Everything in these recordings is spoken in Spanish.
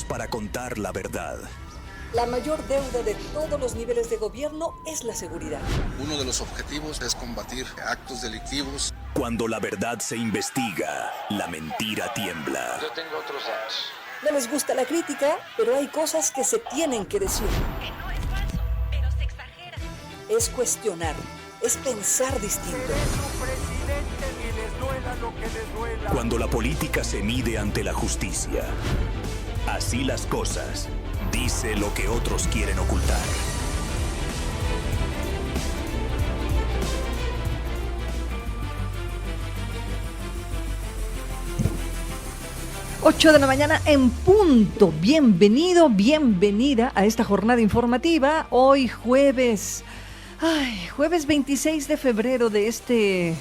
para contar la verdad. La mayor deuda de todos los niveles de gobierno es la seguridad. Uno de los objetivos es combatir actos delictivos. Cuando la verdad se investiga, la mentira tiembla. Yo tengo otros datos. No les gusta la crítica, pero hay cosas que se tienen que decir. Que no es falso, pero se exagera. Es cuestionar, es pensar distinto. Cuando la política se mide ante la justicia. Así las cosas. Dice lo que otros quieren ocultar. Ocho de la mañana en punto. Bienvenido, bienvenida a esta jornada informativa. Hoy jueves 26 de febrero de este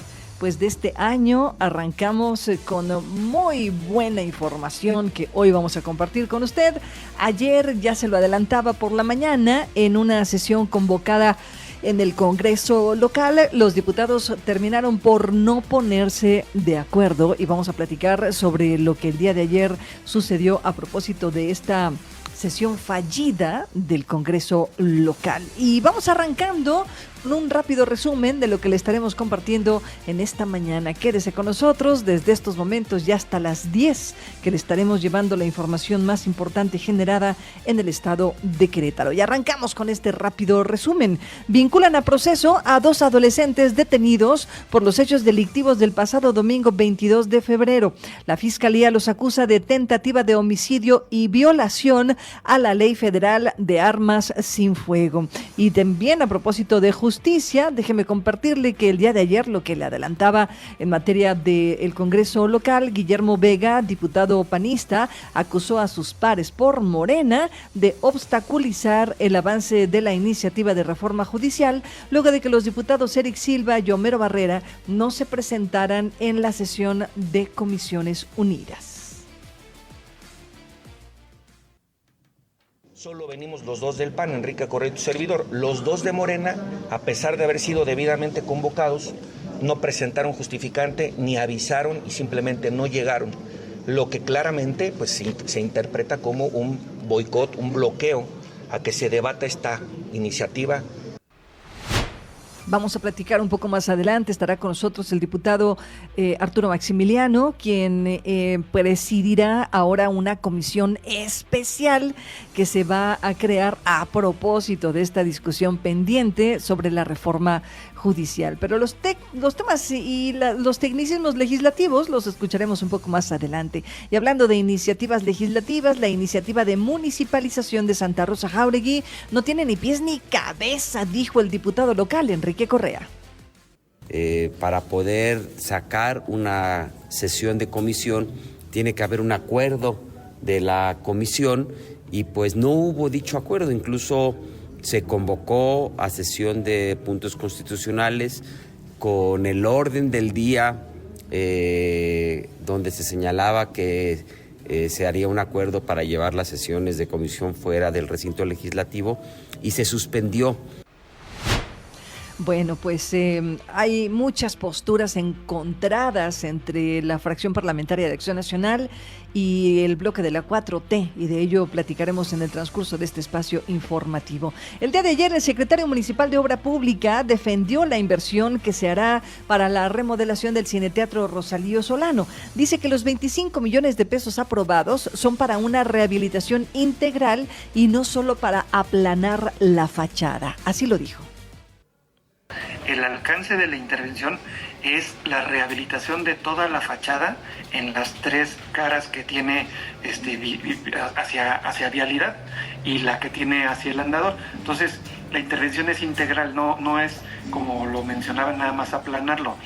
año. Arrancamos con muy buena información que hoy vamos a compartir con usted. Ayer ya se lo adelantaba por la mañana en una sesión convocada en el Congreso local. Los diputados terminaron por no ponerse de acuerdo y vamos a platicar sobre lo que el día de ayer sucedió a propósito de esta sesión fallida del Congreso local. Y vamos arrancando con un rápido resumen de lo que le estaremos compartiendo en esta mañana. Quédese con nosotros desde estos momentos ya hasta las 10, que le estaremos llevando la información más importante generada en el estado de Querétaro. Y arrancamos con este rápido resumen. Vinculan a proceso a 2 adolescentes detenidos por los hechos delictivos del pasado domingo 22 de febrero. La Fiscalía los acusa de tentativa de homicidio y violación a la Ley Federal de Armas sin Fuego. Y también a propósito de justicia, déjeme compartirle que el día de ayer, lo que le adelantaba en materia del Congreso local, Guillermo Vega, diputado panista, acusó a sus pares por Morena de obstaculizar el avance de la iniciativa de reforma judicial, luego de que los diputados Eric Silva y Homero Barrera no se presentaran en la sesión de Comisiones Unidas. Solo venimos los dos del PAN, Enrique Correa y tu servidor. Los dos de Morena, a pesar de haber sido debidamente convocados, no presentaron justificante ni avisaron y simplemente no llegaron. Lo que claramente se interpreta como un boicot, un bloqueo a que se debata esta iniciativa. Vamos a platicar un poco más adelante. Estará con nosotros el diputado Arturo Maximiliano, quien presidirá ahora una comisión especial que se va a crear a propósito de esta discusión pendiente sobre la reforma judicial. Pero los temas y los tecnicismos legislativos los escucharemos un poco más adelante. Y hablando de iniciativas legislativas, la iniciativa de municipalización de Santa Rosa Jáuregui no tiene ni pies ni cabeza, dijo el diputado local Enrique Correa. Para poder sacar una sesión de comisión tiene que haber un acuerdo de la comisión y pues no hubo dicho acuerdo. Incluso se convocó a sesión de puntos constitucionales con el orden del día donde se señalaba que se haría un acuerdo para llevar las sesiones de comisión fuera del recinto legislativo y se suspendió. Bueno, pues hay muchas posturas encontradas entre la fracción parlamentaria de Acción Nacional y el bloque de la 4T, y de ello platicaremos en el transcurso de este espacio informativo. El día de ayer, el secretario municipal de Obra Pública defendió la inversión que se hará para la remodelación del Cineteatro Rosalío Solano. Dice que los 25 millones de pesos aprobados son para una rehabilitación integral y no solo para aplanar la fachada. Así lo dijo. El alcance de la intervención es la rehabilitación de toda la fachada en las 3 caras que tiene hacia vialidad y la que tiene hacia el andador. Entonces, la intervención es integral, no es, como lo mencionaba, nada más aplanarlo.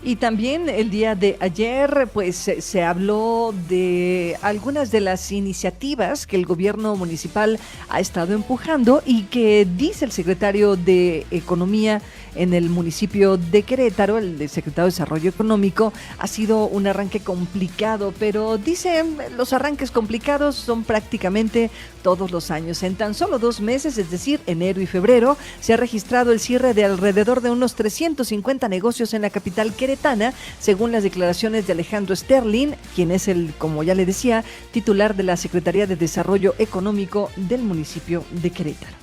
Y también el día de ayer pues se habló de algunas de las iniciativas que el gobierno municipal ha estado empujando y que dice el secretario de Economía en el municipio de Querétaro, el secretario de Desarrollo Económico, ha sido un arranque complicado, pero dice los arranques complicados son prácticamente todos los años. En tan solo 2 meses, es decir, enero y febrero, se ha registrado el cierre de alrededor de unos 350 negocios en la capital queretana, queretana, según las declaraciones de Alejandro Sterling, quien es como ya le decía, titular de la Secretaría de Desarrollo Económico del municipio de Querétaro.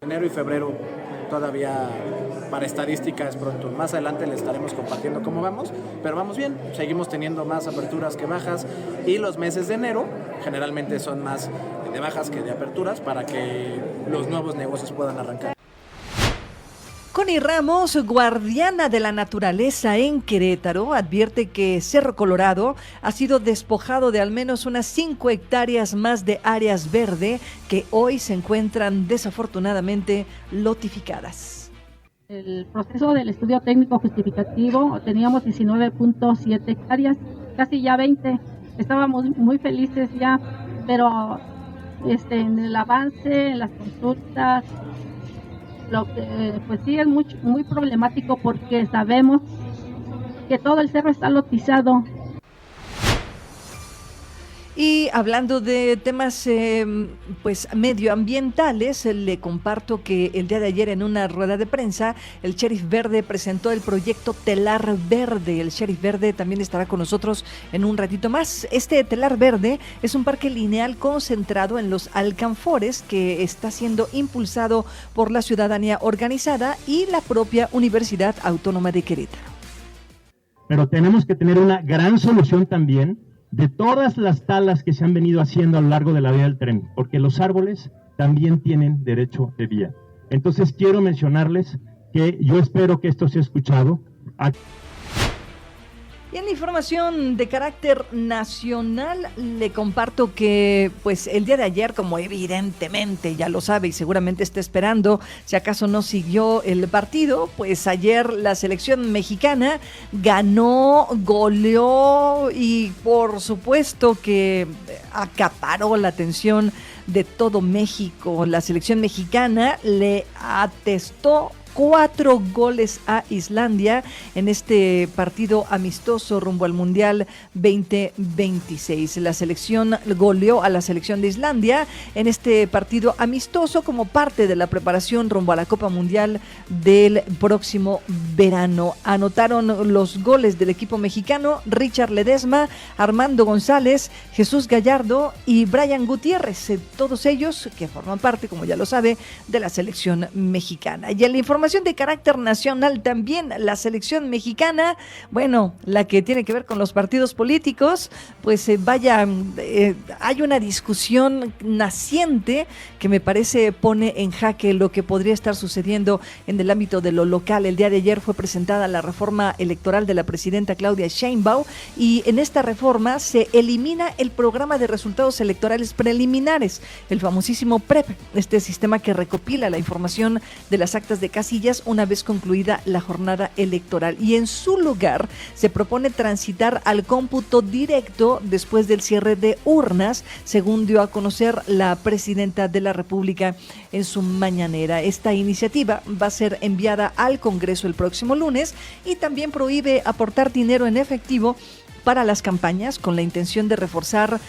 Enero y febrero todavía para estadística es pronto. Más adelante les estaremos compartiendo cómo vamos, pero vamos bien. Seguimos teniendo más aperturas que bajas y los meses de enero generalmente son más de bajas que de aperturas para que los nuevos negocios puedan arrancar. Connie Ramos, guardiana de la naturaleza en Querétaro, advierte que Cerro Colorado ha sido despojado de al menos unas 5 hectáreas más de áreas verde que hoy se encuentran desafortunadamente lotificadas. El proceso del estudio técnico justificativo teníamos 19.7 hectáreas, casi ya 20. Estábamos muy felices ya, pero en el avance, en las consultas, lo que pues sí es muy problemático porque sabemos que todo el cerro está lotizado. Y hablando de temas pues medioambientales, le comparto que el día de ayer en una rueda de prensa el Sheriff Verde presentó el proyecto Telar Verde. El Sheriff Verde también estará con nosotros en un ratito más. Este Telar Verde es un parque lineal concentrado en los alcanfores que está siendo impulsado por la ciudadanía organizada y la propia Universidad Autónoma de Querétaro. Pero tenemos que tener una gran solución también de todas las talas que se han venido haciendo a lo largo de la vía del tren, porque los árboles también tienen derecho de vía. Entonces quiero mencionarles que yo espero que esto sea escuchado. Y en la información de carácter nacional le comparto que pues el día de ayer, como evidentemente ya lo sabe y seguramente está esperando, si acaso no siguió el partido, pues ayer la selección mexicana ganó, goleó y por supuesto que acaparó la atención de todo México. La selección mexicana le atestó 4 goles a Islandia en este partido amistoso rumbo al Mundial 2026. La selección goleó a la selección de Islandia en este partido amistoso como parte de la preparación rumbo a la Copa Mundial del próximo verano. Anotaron los goles del equipo mexicano Richard Ledesma, Armando González, Jesús Gallardo y Brian Gutiérrez, todos ellos que forman parte, como ya lo sabe, de la selección mexicana. Y en la información de carácter nacional también, la selección mexicana, bueno, la que tiene que ver con los partidos políticos, pues hay una discusión naciente que me parece pone en jaque lo que podría estar sucediendo en el ámbito de lo local. El día de ayer fue presentada la reforma electoral de la presidenta Claudia Sheinbaum y en esta reforma se elimina el programa de resultados electorales preliminares, el famosísimo PREP, este sistema que recopila la información de las actas de casillas una vez concluida la jornada electoral, y en su lugar se propone transitar al cómputo directo después del cierre de urnas, según dio a conocer la presidenta de la República en su mañanera. Esta iniciativa va a ser enviada al Congreso el próximo lunes y también prohíbe aportar dinero en efectivo para las campañas con la intención de reforzar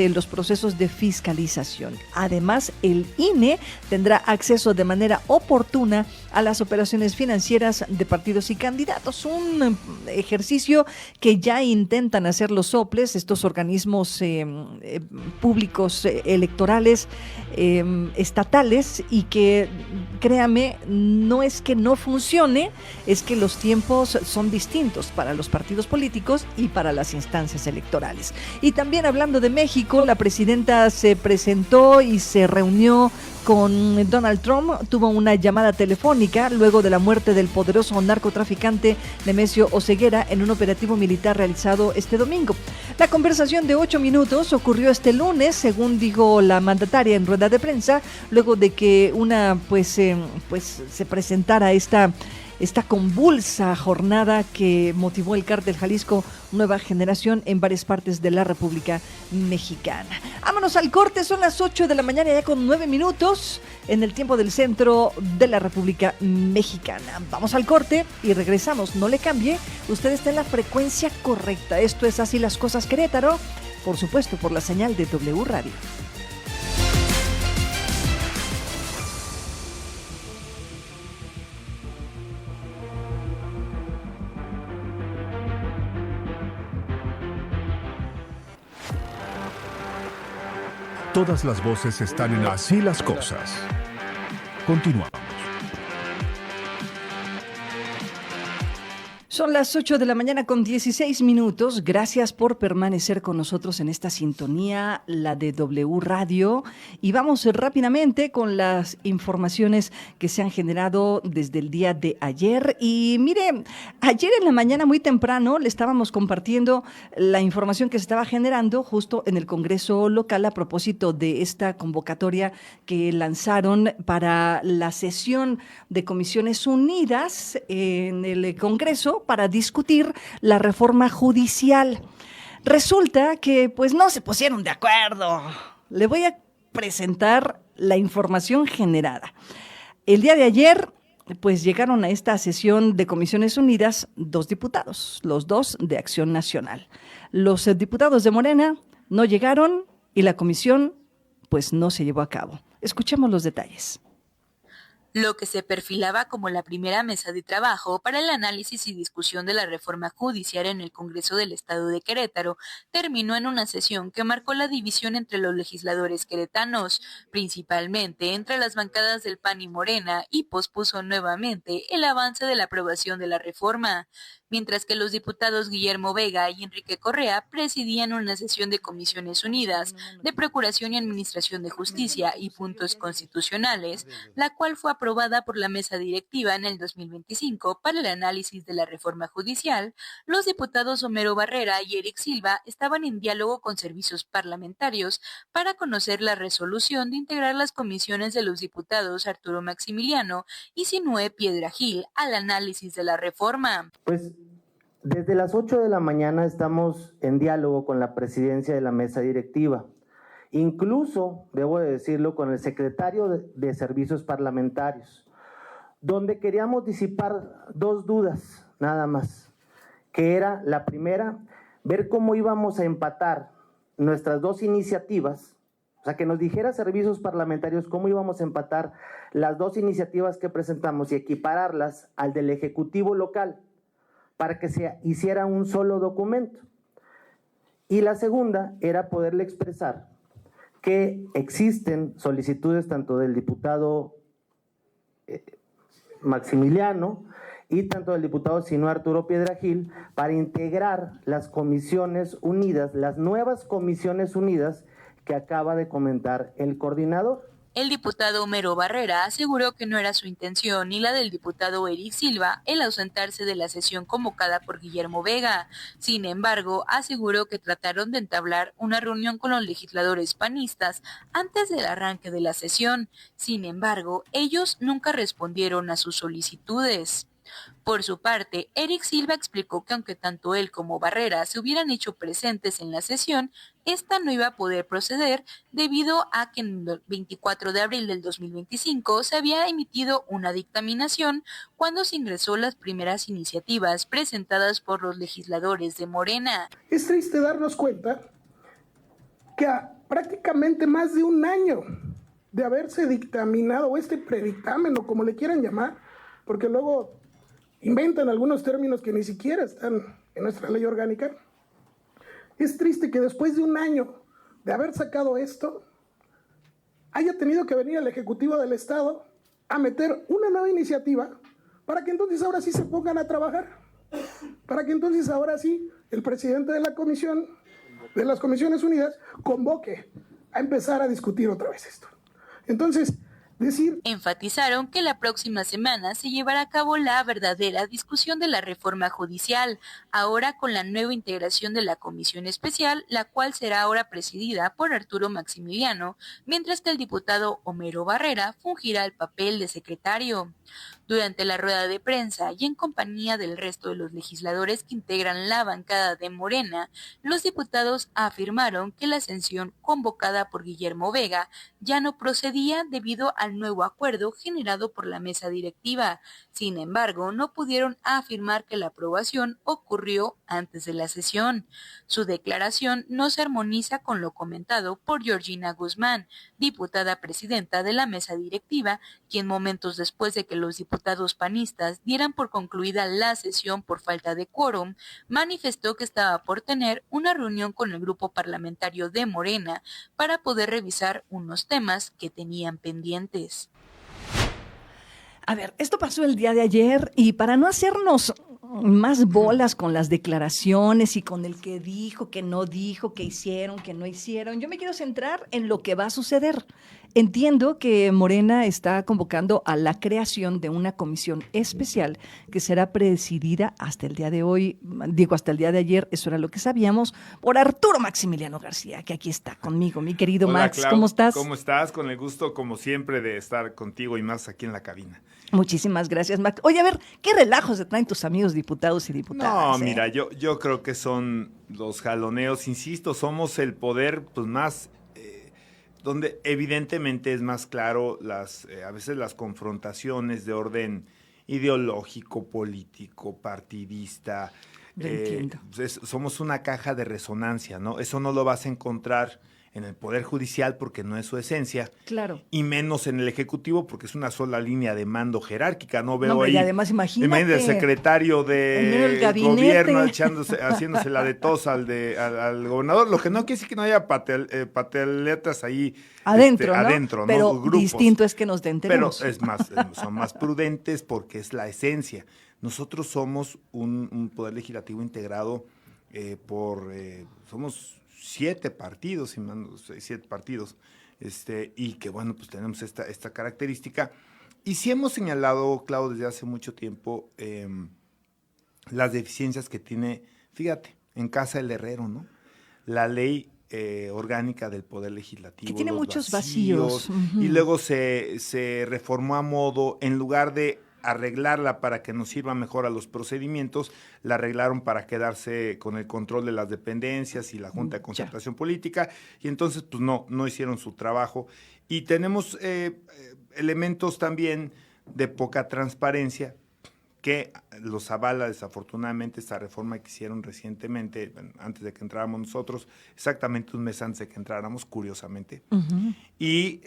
los procesos de fiscalización. Además, el INE tendrá acceso de manera oportuna a las operaciones financieras de partidos y candidatos, un ejercicio que ya intentan hacer los soples, estos organismos públicos electorales estatales, y que, créame, no es que no funcione, es que los tiempos son distintos para los partidos políticos y para las instancias electorales. Y también hablando de México, la presidenta se presentó y se reunió con Donald Trump, tuvo una llamada telefónica luego de la muerte del poderoso narcotraficante Nemesio Oseguera en un operativo militar realizado este domingo. La conversación de 8 minutos ocurrió este lunes, según dijo la mandataria en rueda de prensa, luego de que se presentara esta convulsa jornada que motivó el Cártel Jalisco Nueva Generación en varias partes de la República Mexicana. Vámonos al corte, son las 8 de la mañana ya con 9 minutos en el tiempo del centro de la República Mexicana. Vamos al corte y regresamos, no le cambie, usted está en la frecuencia correcta. Esto es Así las Cosas Querétaro, por supuesto por la señal de W Radio. Todas las voces están en Así las Cosas. Continuamos. Son las 8 de la mañana con 16 minutos. Gracias por permanecer con nosotros en esta sintonía, la de W Radio. Y vamos rápidamente con las informaciones que se han generado desde el día de ayer. Y mire, ayer en la mañana muy temprano le estábamos compartiendo la información que se estaba generando justo en el Congreso local a propósito de esta convocatoria que lanzaron para la sesión de Comisiones Unidas en el Congreso para discutir la reforma judicial. Resulta que pues no se pusieron de acuerdo. Le voy a presentar la información generada. El día de ayer pues llegaron a esta sesión de Comisiones Unidas 2 diputados, los 2 de Acción Nacional. Los diputados de Morena no llegaron y la comisión pues no se llevó a cabo. Escuchemos los detalles. Lo que se perfilaba como la primera mesa de trabajo para el análisis y discusión de la reforma judicial en el Congreso del Estado de Querétaro terminó en una sesión que marcó la división entre los legisladores queretanos, principalmente entre las bancadas del PAN y Morena, y pospuso nuevamente el avance de la aprobación de la reforma, mientras que los diputados Guillermo Vega y Enrique Correa presidían una sesión de Comisiones Unidas de Procuración y Administración de Justicia y Puntos Constitucionales, la cual fue aprobada por la mesa directiva en el 2025 para el análisis de la reforma judicial. Los diputados Homero Barrera y Eric Silva estaban en diálogo con servicios parlamentarios para conocer la resolución de integrar las comisiones de los diputados Arturo Maximiliano y Sinue Piedra Gil al análisis de la reforma. Pues desde las 8 de la mañana estamos en diálogo con la presidencia de la mesa directiva. Incluso, debo de decirlo, con el secretario de Servicios Parlamentarios, donde queríamos disipar 2 dudas, nada más, que era la primera, ver cómo íbamos a empatar nuestras 2 iniciativas, o sea, que nos dijera Servicios Parlamentarios cómo íbamos a empatar las 2 iniciativas que presentamos y equipararlas al del Ejecutivo local, para que se hiciera un solo documento. Y la segunda era poderle expresar que existen solicitudes tanto del diputado Maximiliano y tanto del diputado Sinue Arturo Piedra Gil para integrar las comisiones unidas, las nuevas comisiones unidas que acaba de comentar el coordinador. El diputado Homero Barrera aseguró que no era su intención ni la del diputado Eric Silva el ausentarse de la sesión convocada por Guillermo Vega. Sin embargo, aseguró que trataron de entablar una reunión con los legisladores panistas antes del arranque de la sesión. Sin embargo, ellos nunca respondieron a sus solicitudes. Por su parte, Eric Silva explicó que aunque tanto él como Barrera se hubieran hecho presentes en la sesión, esta no iba a poder proceder debido a que en el 24 de abril del 2025 se había emitido una dictaminación cuando se ingresó las primeras iniciativas presentadas por los legisladores de Morena. Es triste darnos cuenta que a prácticamente más de un año de haberse dictaminado, o este predictamen, o como le quieran llamar, porque luego inventan algunos términos que ni siquiera están en nuestra ley orgánica. Es triste que después de un año de haber sacado esto, haya tenido que venir el Ejecutivo del Estado a meter una nueva iniciativa para que entonces ahora sí se pongan a trabajar, para que entonces ahora sí el presidente de la comisión, de las Comisiones Unidas, convoque a empezar a discutir otra vez esto. Entonces, enfatizaron que la próxima semana se llevará a cabo la verdadera discusión de la reforma judicial, ahora con la nueva integración de la comisión especial, la cual será ahora presidida por Arturo Maximiliano, mientras que el diputado Homero Barrera fungirá el papel de secretario. Durante la rueda de prensa y en compañía del resto de los legisladores que integran la bancada de Morena, los diputados afirmaron que la sesión convocada por Guillermo Vega ya no procedía debido al nuevo acuerdo generado por la mesa directiva. Sin embargo, no pudieron afirmar que la aprobación ocurrió antes de la sesión. Su declaración no se armoniza con lo comentado por Georgina Guzmán, diputada presidenta de la mesa directiva, quien momentos después de que los diputados diputados panistas dieran por concluida la sesión por falta de quórum, manifestó que estaba por tener una reunión con el grupo parlamentario de Morena para poder revisar unos temas que tenían pendientes. A ver, esto pasó el día de ayer y para no hacernos más bolas con las declaraciones y con el que dijo, que no dijo, que hicieron, que no hicieron, yo me quiero centrar en lo que va a suceder. Entiendo que Morena está convocando a la creación de una comisión especial que será presidida hasta el día de hoy, hasta el día de ayer, eso era lo que sabíamos, por Arturo Maximiliano García, que aquí está conmigo, mi querido Hola, Max, Clau, ¿cómo estás? ¿Cómo estás? Con el gusto, como siempre, de estar contigo y más aquí en la cabina. Muchísimas gracias, Max. Oye, a ver, ¿qué relajos se traen tus amigos diputados y diputadas? No, mira, yo creo que son los jaloneos, insisto, somos el poder pues más, donde evidentemente es más claro a veces las confrontaciones de orden ideológico, político, partidista. Entiendo. Somos una caja de resonancia, ¿no? Eso no lo vas a encontrar en el Poder Judicial porque no es su esencia. Claro. Y menos en el Ejecutivo porque es una sola línea de mando jerárquica. No veo hombre, ahí. y además, imagínate el secretario de gobierno haciéndose la de tos al gobernador. Lo que no quiere decir que no haya pataletas ahí adentro, ¿no? adentro, ¿no? Pero Grupos. distinto es que nos den Pero es más, son más prudentes porque es la esencia. Nosotros somos un poder legislativo integrado somos 7 partidos, y que bueno, pues tenemos esta característica. Y sí hemos señalado, Clau, desde hace mucho tiempo, las deficiencias que tiene, fíjate, en casa del herrero, ¿no? La ley orgánica del Poder Legislativo. Que tiene muchos vacíos. Y luego se reformó a modo, en lugar de arreglarla para que nos sirva mejor a los procedimientos, la arreglaron para quedarse con el control de las dependencias y la Junta de Concertación Política, y entonces pues no hicieron su trabajo. Y tenemos elementos también de poca transparencia que los avala desafortunadamente esta reforma que hicieron recientemente, antes de que entráramos nosotros, exactamente un mes antes de que entráramos, curiosamente. Y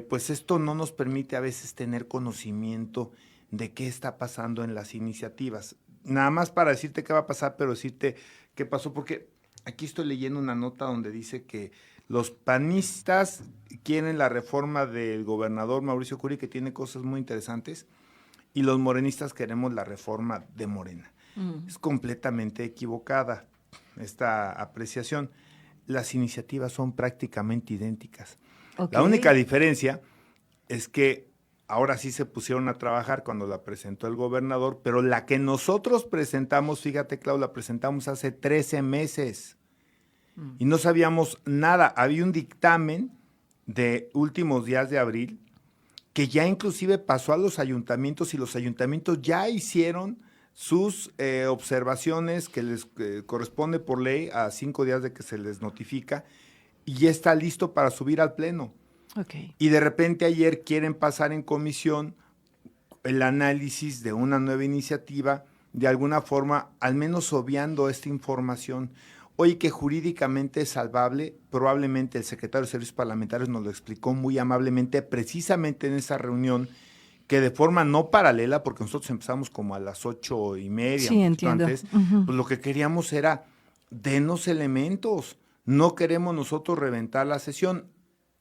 pues esto no nos permite a veces tener conocimiento de qué está pasando en las iniciativas. Nada más para decirte qué va a pasar, pero decirte qué pasó, porque aquí estoy leyendo una nota donde dice que los panistas quieren la reforma del gobernador Mauricio Curi, que tiene cosas muy interesantes, y los morenistas queremos la reforma de Morena. Es completamente equivocada esta apreciación. Las iniciativas son prácticamente idénticas. La única diferencia es que ahora sí se pusieron a trabajar cuando la presentó el gobernador, pero la que nosotros presentamos, fíjate, Clau, la presentamos hace 13 meses y no sabíamos nada. Había un dictamen de últimos días de abril que ya inclusive pasó a los ayuntamientos y los ayuntamientos ya hicieron sus observaciones que les corresponde por ley a 5 días de que se les notifica y ya está listo para subir al pleno. Okay. Y de repente ayer quieren pasar en comisión el análisis de una nueva iniciativa, de alguna forma, al menos obviando esta información. Hoy que jurídicamente es salvable, probablemente el secretario de Servicios Parlamentarios nos lo explicó muy amablemente, precisamente en esa reunión, que de forma no paralela, porque nosotros empezamos como a las 8:30, sí, entiendo. Antes, pues lo que queríamos era, denos elementos, no queremos nosotros reventar la sesión.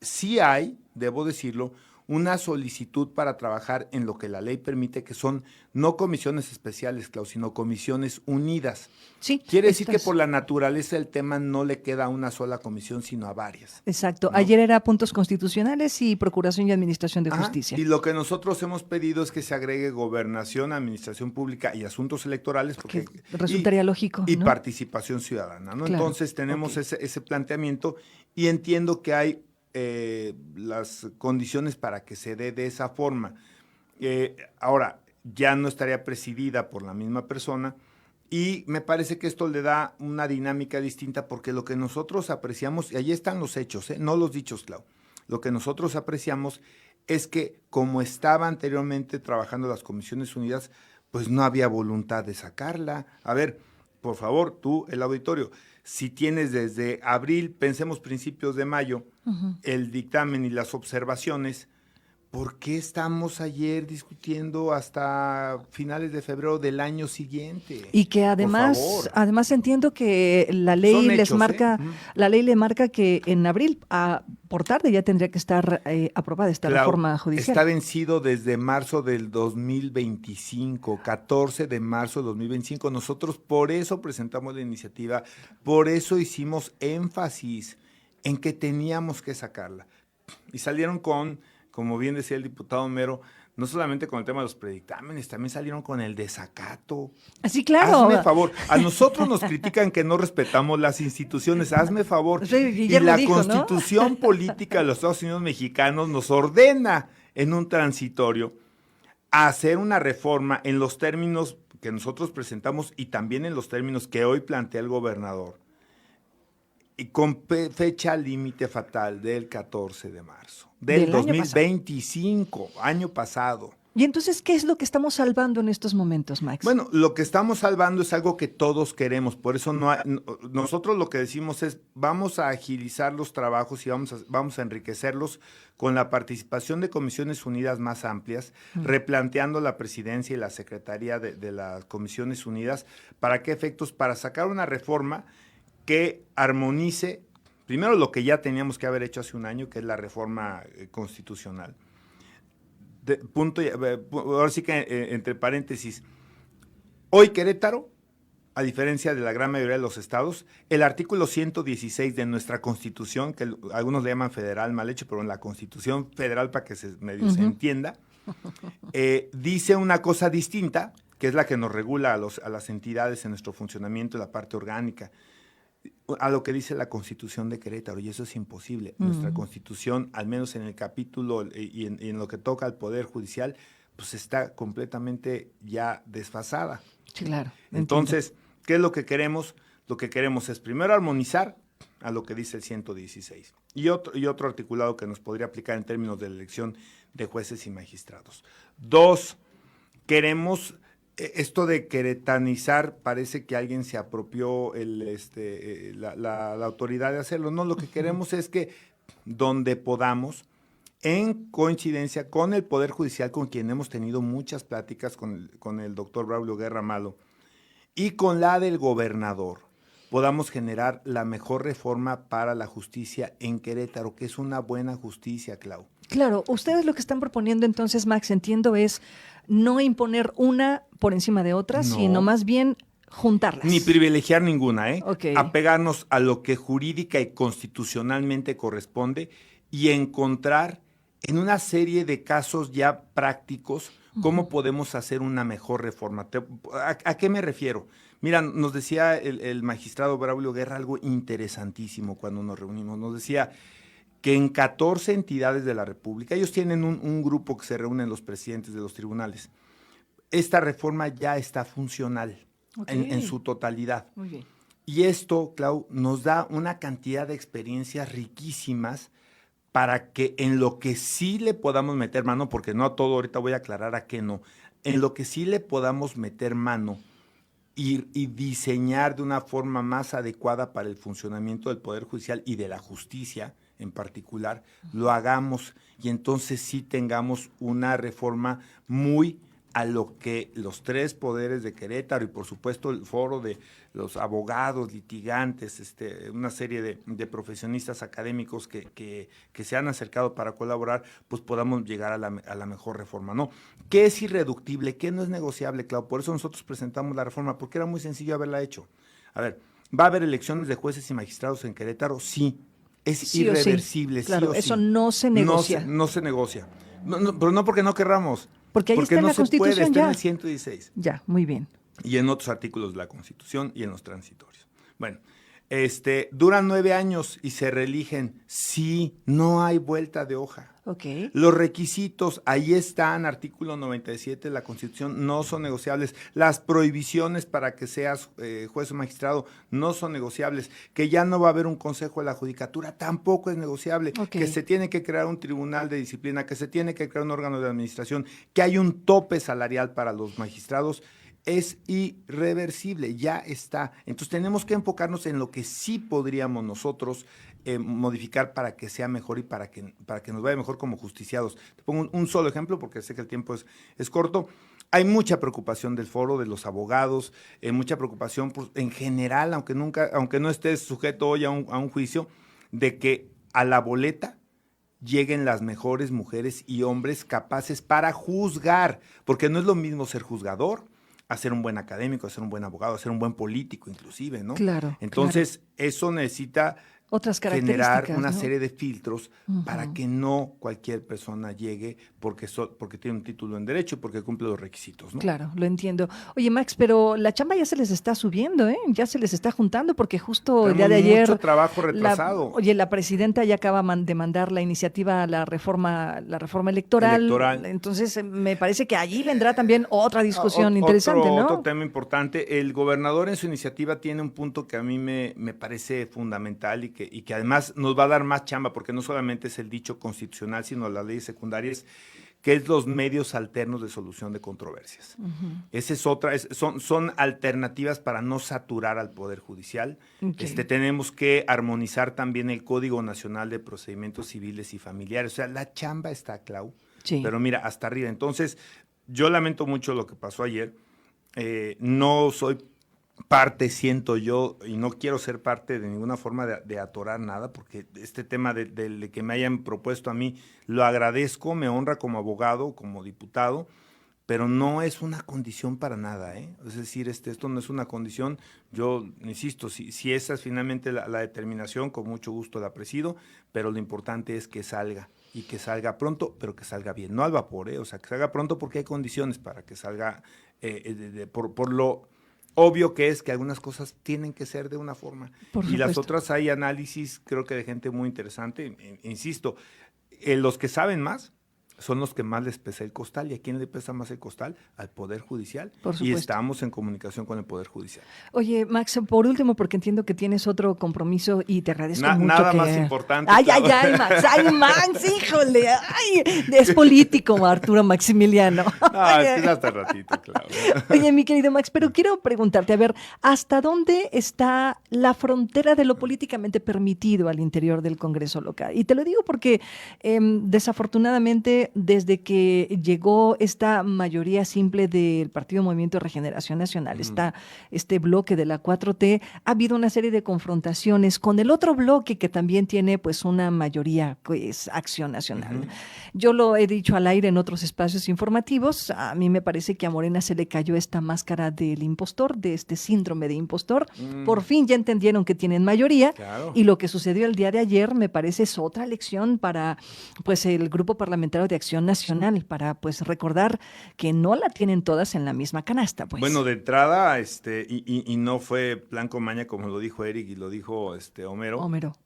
Sí hay, debo decirlo, una solicitud para trabajar en lo que la ley permite, que son no comisiones especiales, Clau, sino comisiones unidas. Sí. Quiere decir que por la naturaleza del tema no le queda a una sola comisión, sino a varias. Exacto. ¿No? Ayer era puntos constitucionales y procuración y administración de justicia. Y lo que nosotros hemos pedido es que se agregue gobernación, administración pública y asuntos electorales. Porque, que resultaría lógico. Y ¿no? participación ciudadana, ¿no? Claro. Entonces tenemos ese planteamiento y entiendo que hay las condiciones para que se dé de esa forma. Ahora, ya no estaría presidida por la misma persona y me parece que esto le da una dinámica distinta porque lo que nosotros apreciamos, y ahí están los hechos, no los dichos, Clau, lo que nosotros apreciamos es que como estaba anteriormente trabajando las Comisiones Unidas, pues no había voluntad de sacarla. A ver, por favor, tú, el auditorio, si tienes desde abril, pensemos principios de mayo, el dictamen y las observaciones, ¿por qué estamos ayer discutiendo hasta finales de febrero del año siguiente? Y que además, Por favor. además entiendo que la ley Son les hechos, marca, ¿eh? la ley le marca que en abril por tarde ya tendría que estar aprobada esta Clau, reforma judicial. Está vencido desde marzo del 2025, 14 de marzo del 2025. Nosotros por eso presentamos la iniciativa, por eso hicimos énfasis en que teníamos que sacarla. Y salieron con, como bien decía el diputado Mero, no solamente con el tema de los predictámenes, también salieron con el desacato. Así, claro. Hazme favor, a nosotros nos critican que no respetamos las instituciones, hazme favor. Sí, Y Guillermo la dijo, ¿no? Constitución Política de los Estados Unidos Mexicanos nos ordena en un transitorio a hacer una reforma en los términos que nosotros presentamos y también en los términos que hoy plantea el gobernador, y con fecha límite fatal del 14 de marzo del 2025, año pasado. Y entonces, ¿qué es lo que estamos salvando en estos momentos, Max? Bueno, lo que estamos salvando es algo que todos queremos, por eso nosotros lo que decimos es, vamos a agilizar los trabajos y vamos a enriquecerlos con la participación de comisiones unidas más amplias, replanteando la presidencia y la secretaría de las comisiones unidas. ¿Para qué efectos? Para sacar una reforma que armonice, primero lo que ya teníamos que haber hecho hace un año, que es la reforma constitucional. Ahora sí que, entre paréntesis, hoy Querétaro, a diferencia de la gran mayoría de los estados, el artículo 116 de nuestra Constitución, que algunos le llaman federal, mal hecho, pero en la Constitución federal, para que se entienda, dice una cosa distinta, que es la que nos regula a las entidades en nuestro funcionamiento, la parte orgánica, a lo que dice la Constitución de Querétaro, y eso es imposible. Nuestra Constitución, al menos en el capítulo y en lo que toca al Poder Judicial, pues está completamente ya desfasada. Sí, claro. Entonces, ¿qué es lo que queremos? Lo que queremos es primero armonizar a lo que dice el 116 y otro articulado que nos podría aplicar en términos de la elección de jueces y magistrados. 2, queremos... Esto de queretanizar, parece que alguien se apropió la autoridad de hacerlo. No, lo que queremos es que donde podamos, en coincidencia con el Poder Judicial, con quien hemos tenido muchas pláticas con el doctor Braulio Guerra Malo, y con la del gobernador, podamos generar la mejor reforma para la justicia en Querétaro, que es una buena justicia, Clau. Claro, ustedes lo que están proponiendo entonces, Max, entiendo, es no imponer una por encima de otra, sino más bien juntarlas. Ni privilegiar ninguna, Okay. Apegarnos a lo que jurídica y constitucionalmente corresponde y encontrar en una serie de casos ya prácticos cómo podemos hacer una mejor reforma. ¿A qué me refiero? Mira, nos decía el magistrado Braulio Guerra algo interesantísimo cuando nos reunimos. Nos decía que en 14 entidades de la República, ellos tienen un grupo que se reúnen los presidentes de los tribunales. Esta reforma ya está funcional en su totalidad. Muy bien. Y esto, Clau, nos da una cantidad de experiencias riquísimas para que en lo que sí le podamos meter mano, porque no a todo, ahorita voy a aclarar a qué no, en lo que sí le podamos meter mano y diseñar de una forma más adecuada para el funcionamiento del Poder Judicial y de la justicia en particular, lo hagamos y entonces sí tengamos una reforma muy a lo que los tres poderes de Querétaro y por supuesto el foro de los abogados, litigantes, una serie de profesionistas académicos que se han acercado para colaborar, pues podamos llegar a la mejor reforma, ¿no? ¿Qué es irreductible? ¿Qué no es negociable, Clau? Por eso nosotros presentamos la reforma, porque era muy sencillo haberla hecho. A ver, ¿va a haber elecciones de jueces y magistrados en Querétaro? Sí. Es sí irreversible, sí. Claro, sí o eso sí. no se negocia. No se negocia. Pero no porque no querramos. Porque ahí está en no la se puede, Constitución está ya. en el 116. Ya, muy bien. Y en otros artículos de la Constitución y en los transitorios. Bueno, duran 9 años y se reeligen. Sí, no hay vuelta de hoja. Okay. Los requisitos, ahí están, artículo 97 de la Constitución, no son negociables. Las prohibiciones para que seas juez o magistrado no son negociables. Que ya no va a haber un consejo de la judicatura, tampoco es negociable. Okay. Que se tiene que crear un tribunal de disciplina, que se tiene que crear un órgano de administración, que hay un tope salarial para los magistrados. es irreversible, ya está. Entonces tenemos que enfocarnos en lo que sí podríamos nosotros modificar para que sea mejor y para que nos vaya mejor como justiciados. Te pongo un solo ejemplo porque sé que el tiempo es corto. Hay mucha preocupación del foro, de los abogados, mucha preocupación pues, en general, aunque no estés sujeto hoy a un juicio, de que a la boleta lleguen las mejores mujeres y hombres capaces para juzgar, porque no es lo mismo ser juzgador, a ser un buen académico, a ser un buen abogado, a ser un buen político inclusive, ¿no? Claro. Entonces, eso necesita otras generar características, una ¿no? serie de filtros para que no cualquier persona llegue porque tiene un título en derecho y porque cumple los requisitos, ¿no? Claro, lo entiendo. Oye, Max, pero la chamba ya se les está subiendo, ¿eh? Ya se les está juntando porque justo el día de ayer... mucho trabajo retrasado. La presidenta ya acaba de mandar la iniciativa a la reforma electoral. Entonces, me parece que allí vendrá también otra discusión interesante, ¿no? Otro tema importante. El gobernador en su iniciativa tiene un punto que a mí me parece fundamental y que además nos va a dar más chamba, porque no solamente es el dicho constitucional, sino las leyes secundarias, que es los medios alternos de solución de controversias. Esa es otra, son alternativas para no saturar al Poder Judicial. Okay. Tenemos que armonizar también el Código Nacional de Procedimientos Civiles y Familiares. O sea, la chamba está, Clau, sí. Pero mira, hasta arriba. Entonces, yo lamento mucho lo que pasó ayer. No soy parte, siento yo, y no quiero ser parte de ninguna forma de atorar nada, porque este tema de que me hayan propuesto a mí, lo agradezco, me honra como abogado, como diputado, pero no es una condición para nada, ¿eh? Es decir, esto no es una condición. Yo insisto, si esa es finalmente la determinación, con mucho gusto la presido, pero lo importante es que salga, y que salga pronto, pero que salga bien, no al vapor, o sea, que salga pronto porque hay condiciones para que salga por lo obvio que es que algunas cosas tienen que ser de una forma. Y las otras hay análisis, creo que de gente muy interesante. Insisto, los que saben más son los que más les pesa el costal. ¿Y a quién le pesa más el costal? Al Poder Judicial. Y estamos en comunicación con el Poder Judicial. Oye, Max, por último, porque entiendo que tienes otro compromiso y te agradezco mucho nada más importante. Ay, Max, híjole. Ay, es político, Arturo Maximiliano. No, es hasta ratito, claro. Oye, mi querido Max, pero quiero preguntarte, a ver, ¿hasta dónde está la frontera de lo políticamente permitido al interior del Congreso local? Y te lo digo porque, desafortunadamente, desde que llegó esta mayoría simple del Partido Movimiento de Regeneración Nacional, este bloque de la 4T, ha habido una serie de confrontaciones con el otro bloque que también tiene pues una mayoría, pues Acción Nacional. Yo lo he dicho al aire en otros espacios informativos, a mí me parece que a Morena se le cayó esta máscara del impostor, de este síndrome de impostor. Por fin ya entendieron que tienen mayoría, y lo que sucedió el día de ayer me parece es otra lección para pues el grupo parlamentario de Acción Nacional, para pues recordar que no la tienen todas en la misma canasta. Pues. Bueno, de entrada, y no fue plan con maña como lo dijo Eric y lo dijo Homero.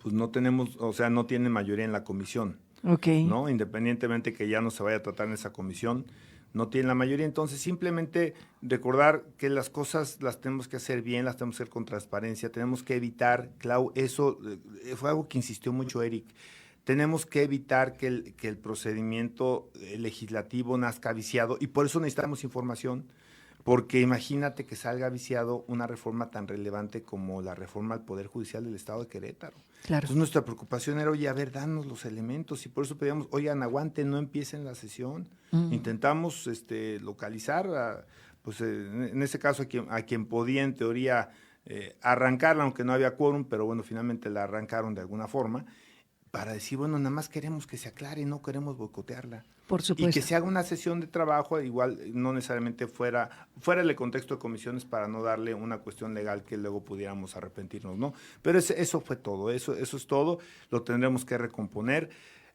Pues no tenemos, o sea, no tienen mayoría en la comisión. Okay. ¿No? Independientemente que ya no se vaya a tratar en esa comisión, no tienen la mayoría. Entonces, simplemente recordar que las cosas las tenemos que hacer bien, las tenemos que hacer con transparencia, tenemos que evitar, Clau, eso fue algo que insistió mucho Eric. Tenemos que evitar que el procedimiento legislativo nazca viciado, y por eso necesitamos información, porque imagínate que salga viciado una reforma tan relevante como la reforma al Poder Judicial del Estado de Querétaro. Claro. Entonces nuestra preocupación era, oye, a ver, danos los elementos, y por eso pedíamos, oigan, aguanten, no empiecen la sesión. Intentamos localizar, en ese caso a quien podía en teoría arrancarla, aunque no había quórum, pero bueno, finalmente la arrancaron de alguna forma, para decir, bueno, nada más queremos que se aclare, no queremos boicotearla. Por supuesto. Y que se haga una sesión de trabajo, igual no necesariamente fuera del contexto de comisiones, para no darle una cuestión legal que luego pudiéramos arrepentirnos, ¿no? Pero eso fue todo, eso es todo, lo tendremos que recomponer.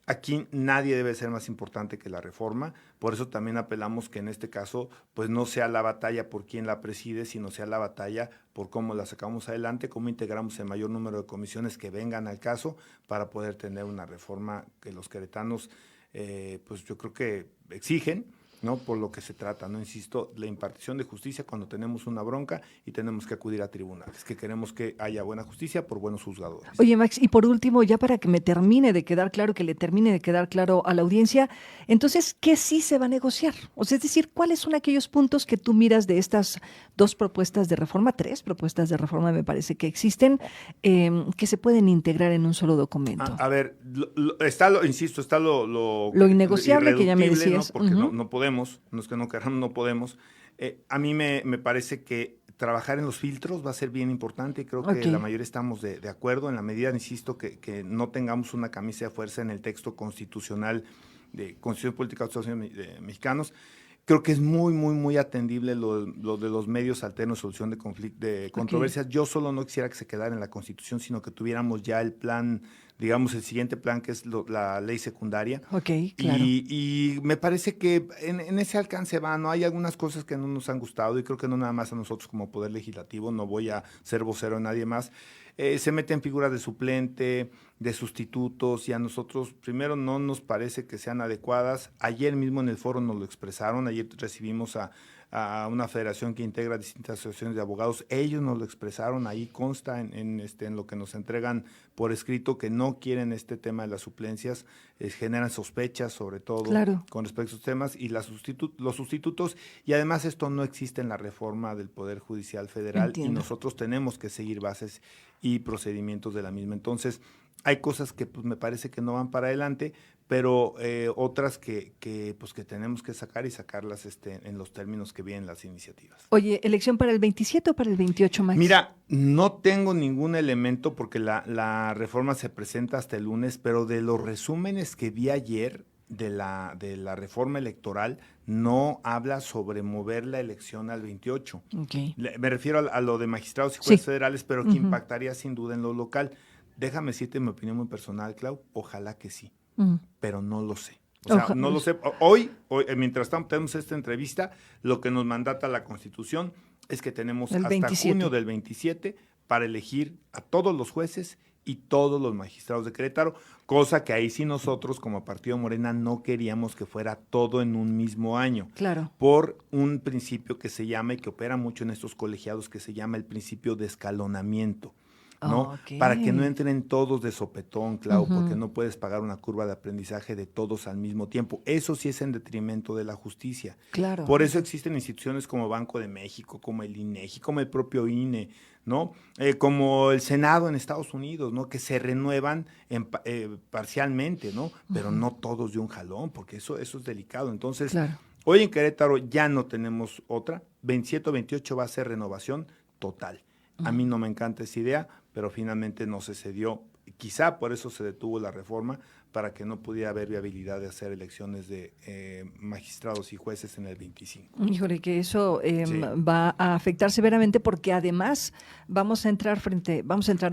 Aquí nadie debe ser más importante que la reforma, por eso también apelamos que en este caso pues no sea la batalla por quién la preside, sino sea la batalla por cómo la sacamos adelante, cómo integramos el mayor número de comisiones que vengan al caso para poder tener una reforma que los queretanos pues yo creo que exigen, ¿no? Por lo que se trata, ¿no? Insisto, la impartición de justicia cuando tenemos una bronca y tenemos que acudir a tribunales, que queremos que haya buena justicia por buenos juzgadores. Oye, Max, y por último, ya para que me termine de quedar claro, que le termine de quedar claro a la audiencia, entonces, ¿qué sí se va a negociar? O sea, es decir, ¿cuáles son aquellos puntos que tú miras de estas 2 propuestas de reforma, 3 propuestas de reforma me parece que existen, que se pueden integrar en un solo documento? A ver, está lo innegociable que ya me decías. ¿no? Porque no podemos, no es que no queramos, no podemos. A mí me parece que trabajar en los filtros va a ser bien importante y creo que la mayoría estamos de acuerdo en la medida, insisto, que no tengamos una camisa de fuerza en el texto constitucional de Constitución Política de los Estados Unidos Mexicanos. Creo que es muy atendible lo de los medios alternos de solución de controversias. Yo solo no quisiera que se quedara en la Constitución, sino que tuviéramos ya el plan, digamos, el siguiente plan, que es la ley secundaria. Ok, claro. Y me parece que en ese alcance va, ¿no? Hay algunas cosas que no nos han gustado y creo que no nada más a nosotros como Poder Legislativo, no voy a ser vocero de nadie más. Se meten figuras de suplente, de sustitutos, y a nosotros primero no nos parece que sean adecuadas. Ayer mismo en el foro nos lo expresaron, ayer recibimos a una federación que integra distintas asociaciones de abogados, ellos nos lo expresaron, ahí consta en lo que nos entregan por escrito que no quieren este tema de las suplencias, generan sospechas sobre todo con respecto a estos temas, y los sustitutos, y además esto no existe en la reforma del Poder Judicial Federal. Entiendo. Y nosotros tenemos que seguir bases y procedimientos de la misma. Entonces, hay cosas que pues me parece que no van para adelante, pero otras que tenemos que sacar y sacarlas en los términos que vienen las iniciativas. Oye, ¿elección para el 27 o para el 28, Max? Mira, no tengo ningún elemento porque la reforma se presenta hasta el lunes, pero de los resúmenes que vi ayer de la reforma electoral no habla sobre mover la elección al 28. Okay. Me refiero a lo de magistrados y jueces federales, pero que impactaría sin duda en lo local. Déjame decirte mi opinión muy personal, Clau, ojalá que sí, pero no lo sé. O sea, no lo sé. Hoy, mientras tenemos esta entrevista, lo que nos mandata la Constitución es que tenemos hasta 27. Junio del 27 para elegir a todos los jueces y todos los magistrados de Querétaro, cosa que ahí sí nosotros como Partido Morena no queríamos que fuera todo en un mismo año. Claro. Por un principio que se llama y que opera mucho en estos colegiados, que se llama el principio de escalonamiento, ¿no? Para que no entren todos de sopetón, Clau, porque no puedes pagar una curva de aprendizaje de todos al mismo tiempo. Eso sí es en detrimento de la justicia. Claro. Por eso existen instituciones como Banco de México, como el INEGI, como el propio INE, ¿no? Como el Senado en Estados Unidos, ¿no? Que se renuevan parcialmente, ¿no? Pero no todos de un jalón, porque eso es delicado. Entonces, hoy en Querétaro ya no tenemos otra. 27 o 28 va a ser renovación total. A mí no me encanta esa idea, pero finalmente no se cedió. Quizá por eso se detuvo la reforma, para que no pudiera haber viabilidad de hacer elecciones de magistrados y jueces en el 25. Híjole, que eso va a afectar severamente, porque además vamos a entrar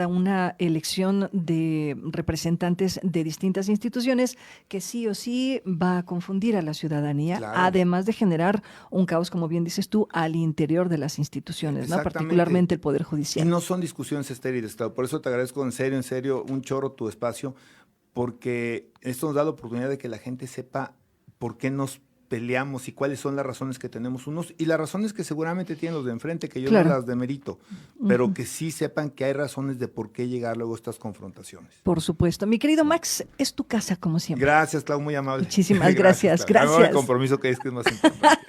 a una elección de representantes de distintas instituciones que sí o sí va a confundir a la ciudadanía, además de generar un caos, como bien dices tú, al interior de las instituciones, ¿no? Particularmente el Poder Judicial. Y no son discusiones estériles, por eso te agradezco en serio, un chorro tu espacio, porque esto nos da la oportunidad de que la gente sepa por qué nos peleamos y cuáles son las razones que tenemos unos y las razones que seguramente tienen los de enfrente, que yo no las demerito, pero que sí sepan que hay razones de por qué llegar luego a estas confrontaciones. Por supuesto. Mi querido Max, es tu casa como siempre. Gracias, Clau, muy amable. Muchísimas gracias. Hago el compromiso que es más importante.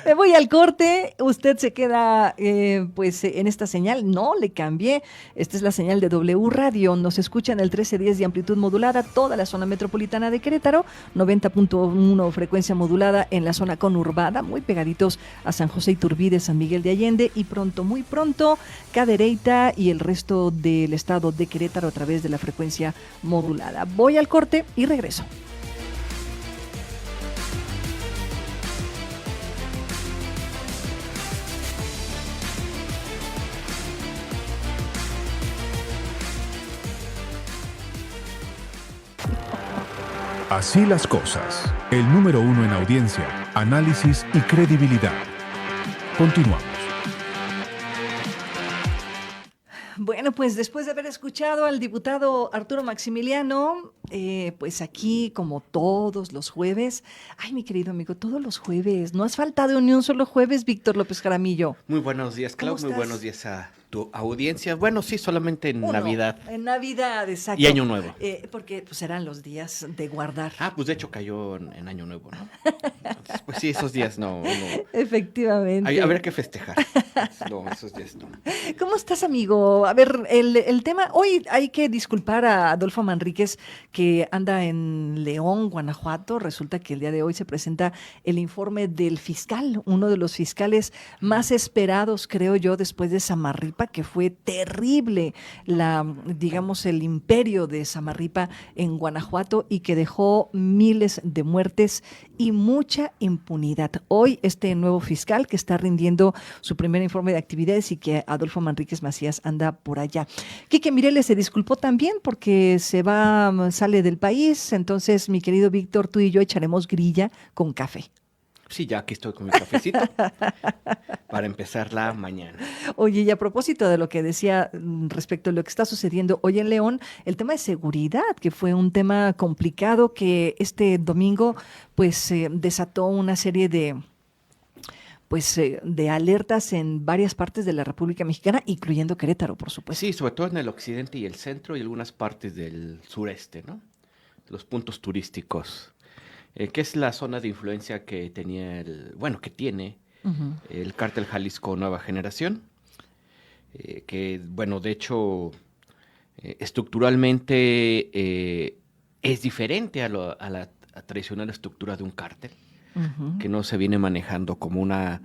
Me voy al corte, usted se queda en esta señal, no le cambié, esta es la señal de W Radio, nos escucha en el 1310 de amplitud modulada, toda la zona metropolitana de Querétaro, 90.1 frecuencia modulada en la zona conurbada, muy pegaditos a San José Iturbide, San Miguel de Allende, y muy pronto, Cadereyta y el resto del estado de Querétaro a través de la frecuencia modulada. Voy al corte y regreso. Así las cosas. El número 1 en audiencia, análisis y credibilidad. Continuamos. Bueno, pues después de haber escuchado al diputado Arturo Maximiliano, Pues aquí, como todos los jueves. Ay, mi querido amigo, todos los jueves. No has faltado ni un solo jueves, Víctor López Jaramillo. Muy buenos días, Clau. Muy buenos días a tu audiencia. Bueno, sí, solamente en Navidad. En Navidad, exacto. Y Año Nuevo. Porque pues eran los días de guardar. Pues de hecho cayó en Año Nuevo, ¿no? Entonces, pues sí, esos días no. Efectivamente. Habría que festejar. No, esos días no. ¿Cómo estás, amigo? A ver, el tema, hoy hay que disculpar a Adolfo Manríquez, que anda en León, Guanajuato. Resulta que el día de hoy se presenta el informe del fiscal, uno de los fiscales más esperados, creo yo, después de Samarripa, que fue terrible el imperio de Samarripa en Guanajuato y que dejó miles de muertes y mucha impunidad. Hoy este nuevo fiscal que está rindiendo su primer informe de actividades y que Adolfo Manríquez Macías anda por allá. Quique Mireles se disculpó también porque sale del país. Entonces, mi querido Víctor, tú y yo echaremos grilla con café. Sí, ya aquí estoy con mi cafecito para empezar la mañana. Oye, y a propósito de lo que decía respecto a lo que está sucediendo hoy en León, el tema de seguridad, que fue un tema complicado que este domingo pues desató una serie de alertas en varias partes de la República Mexicana, incluyendo Querétaro, por supuesto. Sí, sobre todo en el occidente y el centro y algunas partes del sureste, ¿no? Los puntos turísticos. Que es la zona de influencia que tiene el cártel Jalisco Nueva Generación, que, bueno, de hecho, estructuralmente es diferente a la tradicional estructura de un cártel, que no se viene manejando como una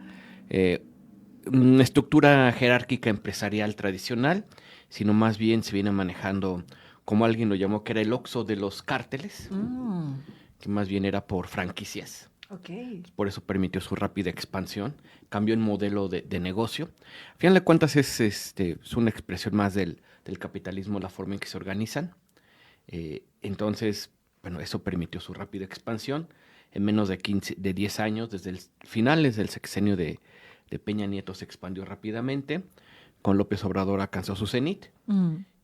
estructura jerárquica empresarial tradicional, sino más bien se viene manejando, como alguien lo llamó, que era el Oxxo de los cárteles, que más bien era por franquicias. Okay. Por eso permitió su rápida expansión, cambió en modelo de negocio. A final de cuentas es una expresión más del capitalismo, la forma en que se organizan. Entonces, bueno, eso permitió su rápida expansión. En menos de 10 años, desde finales del sexenio de Peña Nieto, se expandió rápidamente. Con López Obrador alcanzó su cenit.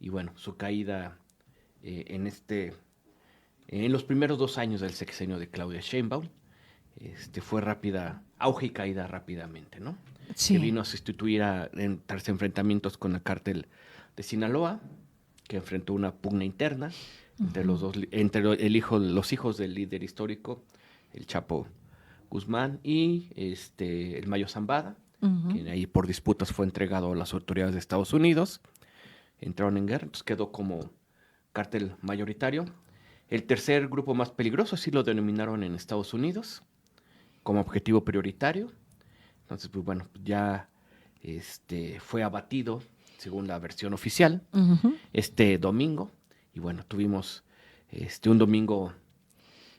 Y bueno, su caída en los primeros 2 años del sexenio de Claudia Sheinbaum, fue rápida, auge y caída rápidamente, ¿no? Sí. Que vino a sustituir tras enfrentamientos con el cártel de Sinaloa, que enfrentó una pugna interna entre los hijos del líder histórico, el Chapo Guzmán, y el Mayo Zambada, que ahí por disputas fue entregado a las autoridades de Estados Unidos. Entraron en guerra, entonces quedó como cártel mayoritario. El tercer grupo más peligroso, así lo denominaron en Estados Unidos, como objetivo prioritario. Entonces, pues bueno, ya fue abatido, según la versión oficial, este domingo. Y bueno, tuvimos un domingo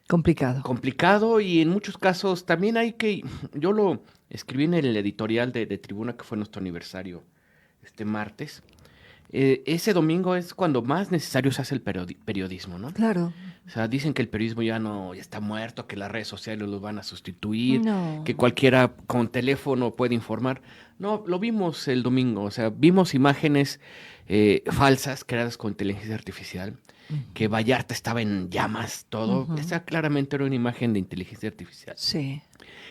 complicado y en muchos casos también yo lo escribí en el editorial de Tribuna, que fue nuestro aniversario este martes. Ese domingo es cuando más necesario se hace el periodismo, ¿no? Claro. O sea, dicen que el periodismo ya está muerto, que las redes sociales los van a sustituir, que cualquiera con teléfono puede informar. No, lo vimos el domingo, o sea, vimos imágenes falsas creadas con inteligencia artificial, que Vallarta estaba en llamas, todo. Esa claramente era una imagen de inteligencia artificial. Sí.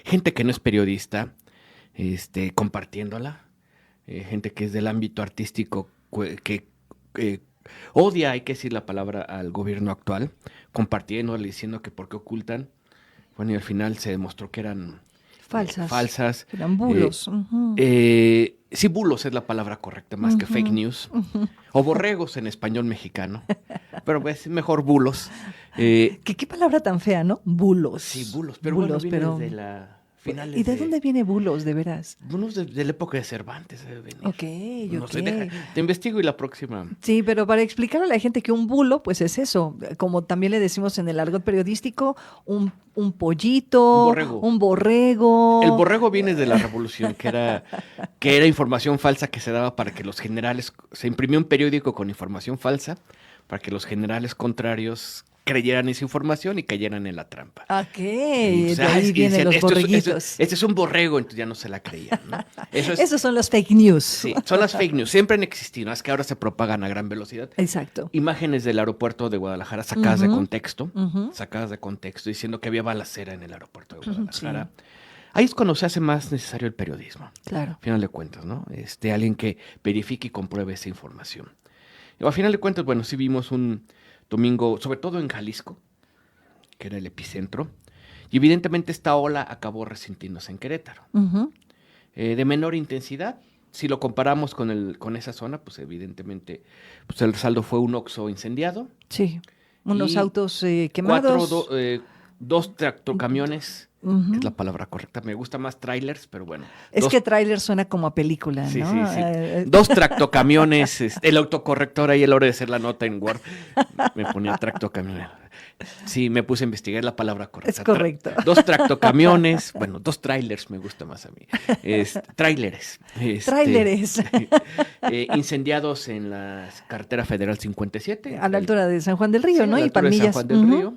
Gente que no es periodista, compartiéndola, gente que es del ámbito artístico, que odia, hay que decir la palabra, al gobierno actual, compartiéndole, diciendo que por qué ocultan. Bueno, y al final se demostró que eran falsas. Eran bulos. Sí, bulos es la palabra correcta, más que fake news. O borregos en español mexicano. Pero pues mejor bulos. ¿Qué palabra tan fea, ¿no? Bulos. Sí, bulos. Pero bueno, viene desde la... ¿Y de dónde viene bulos, de veras? Bulos de la época de Cervantes debe venir. Ok. Te investigo y la próxima. Sí, pero para explicarle a la gente que un bulo, pues es eso, como también le decimos en el argot periodístico, un pollito, un borrego. El borrego viene de la Revolución, que era información falsa que se daba para que los generales, se imprimió un periódico con información falsa, para que los generales contrarios creyeran esa información y cayeran en la trampa. Ok, Entonces, de ahí vienen los borreguitos. Este es un borrego, entonces ya no se la creían, ¿no? Esos son los fake news. Sí, son las fake news. Siempre han existido, es que ahora se propagan a gran velocidad. Exacto. Imágenes del aeropuerto de Guadalajara sacadas de contexto, diciendo que había balacera en el aeropuerto de Guadalajara. Sí. Ahí es cuando se hace más necesario el periodismo. Claro. A final de cuentas, ¿no? Alguien que verifique y compruebe esa información. Y a final de cuentas, bueno, sí vimos un domingo, sobre todo en Jalisco, que era el epicentro, y evidentemente esta ola acabó resintiéndose en Querétaro. De menor intensidad, si lo comparamos con esa zona, pues evidentemente pues el saldo fue un Oxxo incendiado. Sí, unos autos quemados. 2 tractocamiones, que es la palabra correcta. Me gusta más trailers, pero bueno. Es que trailer suena como a película, ¿no? Sí. 2 tractocamiones. El autocorrector ahí a la hora de hacer la nota en Word me ponía tractocamiones. Sí, me puse a investigar la palabra correcta. Es correcto. 2 tractocamiones, 2 trailers me gusta más a mí. Tráileres. Tráileres. Incendiados en la carretera federal 57. A la altura de San Juan del Río, ¿no? A la y altura de San Palmillas. Juan del Río.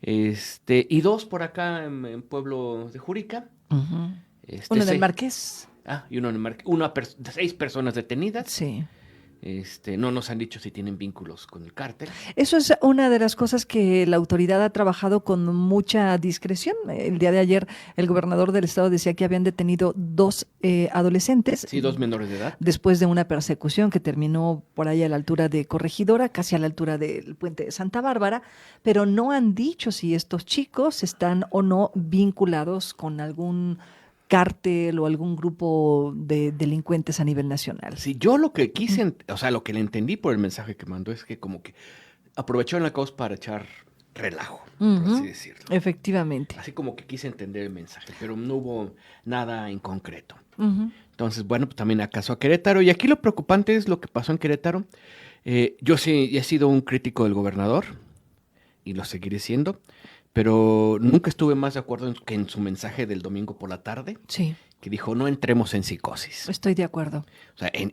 Y 2 por acá en Pueblo de Jurica. Uno en el Marqués. Y uno en el Marqués. 6 personas detenidas. Sí. No nos han dicho si tienen vínculos con el cártel. Eso es una de las cosas que la autoridad ha trabajado con mucha discreción. El día de ayer el gobernador del estado decía que habían detenido 2 adolescentes. Sí, 2 menores de edad. Después de una persecución que terminó por ahí a la altura de Corregidora, casi a la altura del puente de Santa Bárbara, pero no han dicho si estos chicos están o no vinculados con algún cártel o algún grupo de delincuentes a nivel nacional. Sí, yo lo que quise, lo que le entendí por el mensaje que mandó es que como que aprovecharon la causa para echar relajo, por así decirlo. Efectivamente. Así como que quise entender el mensaje, pero no hubo nada en concreto. Entonces, bueno, pues también acaso a Querétaro. Y aquí lo preocupante es lo que pasó en Querétaro. Yo sí he sido un crítico del gobernador y lo seguiré siendo. Pero nunca estuve más de acuerdo que en su mensaje del domingo por la tarde, sí, que dijo, no entremos en psicosis. Estoy de acuerdo.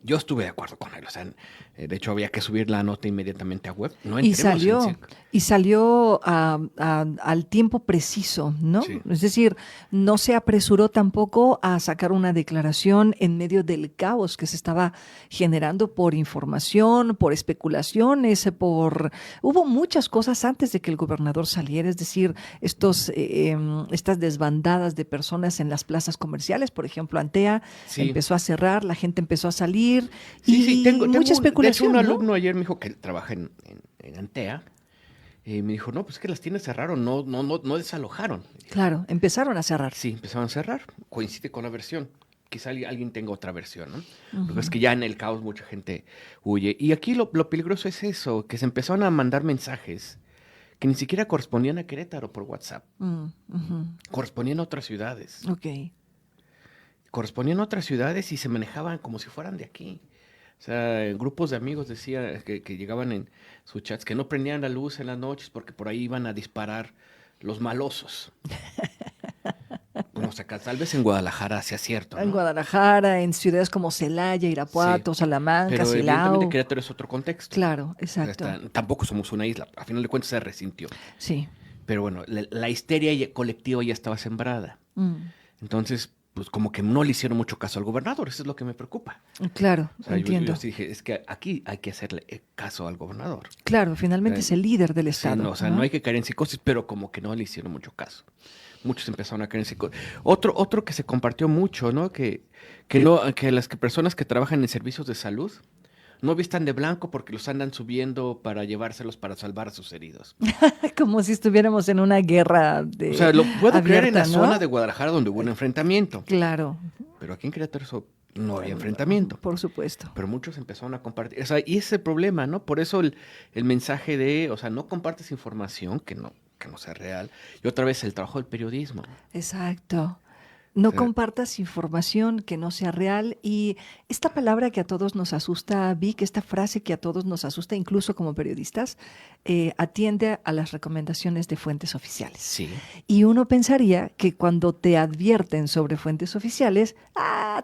Yo estuve de acuerdo con él. De hecho, había que subir la nota inmediatamente a web. No y salió al tiempo preciso, ¿no? Sí. Es decir, no se apresuró tampoco a sacar una declaración en medio del caos que se estaba generando por información, por especulaciones, hubo muchas cosas antes de que el gobernador saliera, es decir, estas desbandadas de personas en las plazas comerciales, por ejemplo, Antea empezó a cerrar, la gente empezó a salir tengo mucha especulación. De hecho, un alumno ayer me dijo que trabaja en Antea y me dijo, no, pues es que las tiendas cerraron, no desalojaron. Claro, empezaron a cerrar. Sí, empezaron a cerrar, coincide con la versión. Quizá alguien tenga otra versión, ¿no? Porque es que ya en el caos mucha gente huye. Y aquí lo peligroso es eso, que se empezaron a mandar mensajes que ni siquiera correspondían a Querétaro por WhatsApp. Correspondían a otras ciudades. Ok. Correspondían a otras ciudades y se manejaban como si fueran de aquí. O sea, grupos de amigos decían que llegaban en sus chats que no prendían la luz en las noches porque por ahí iban a disparar los malosos. Bueno, tal vez en Guadalajara sea cierto, ¿no? En Guadalajara, en ciudades como Celaya, Irapuato, Salamanca, pero Silao. Evidentemente Querétaro es otro contexto. Claro, exacto. Tampoco somos una isla. A final de cuentas se resintió. Sí. Pero bueno, la histeria colectiva ya estaba sembrada. Entonces, pues como que no le hicieron mucho caso al gobernador. Eso es lo que me preocupa. Claro, entiendo. Yo sí dije, es que aquí hay que hacerle caso al gobernador. Claro, finalmente es el líder del Estado. Sí, no hay que caer en psicosis, pero como que no le hicieron mucho caso. Muchos empezaron a caer en psicosis. Otro que se compartió mucho, ¿no? Que las personas que trabajan en servicios de salud no vistan de blanco porque los andan subiendo para llevárselos para salvar a sus heridos. Como si estuviéramos en una guerra de. O sea, lo puedo creer en la ¿no? zona de Guadalajara donde hubo un enfrentamiento. Claro. Pero aquí en Querétaro no había enfrentamiento. Por supuesto. Pero muchos empezaron a compartir. O sea, y ese es el problema, ¿no? Por eso el mensaje de, no compartes información que no sea real. Y otra vez el trabajo del periodismo. Exacto. No compartas información que no sea real. Y esta palabra que a todos nos asusta, Vic, esta frase que a todos nos asusta, incluso como periodistas, atiende a las recomendaciones de fuentes oficiales. Sí. Y uno pensaría que cuando te advierten sobre fuentes oficiales,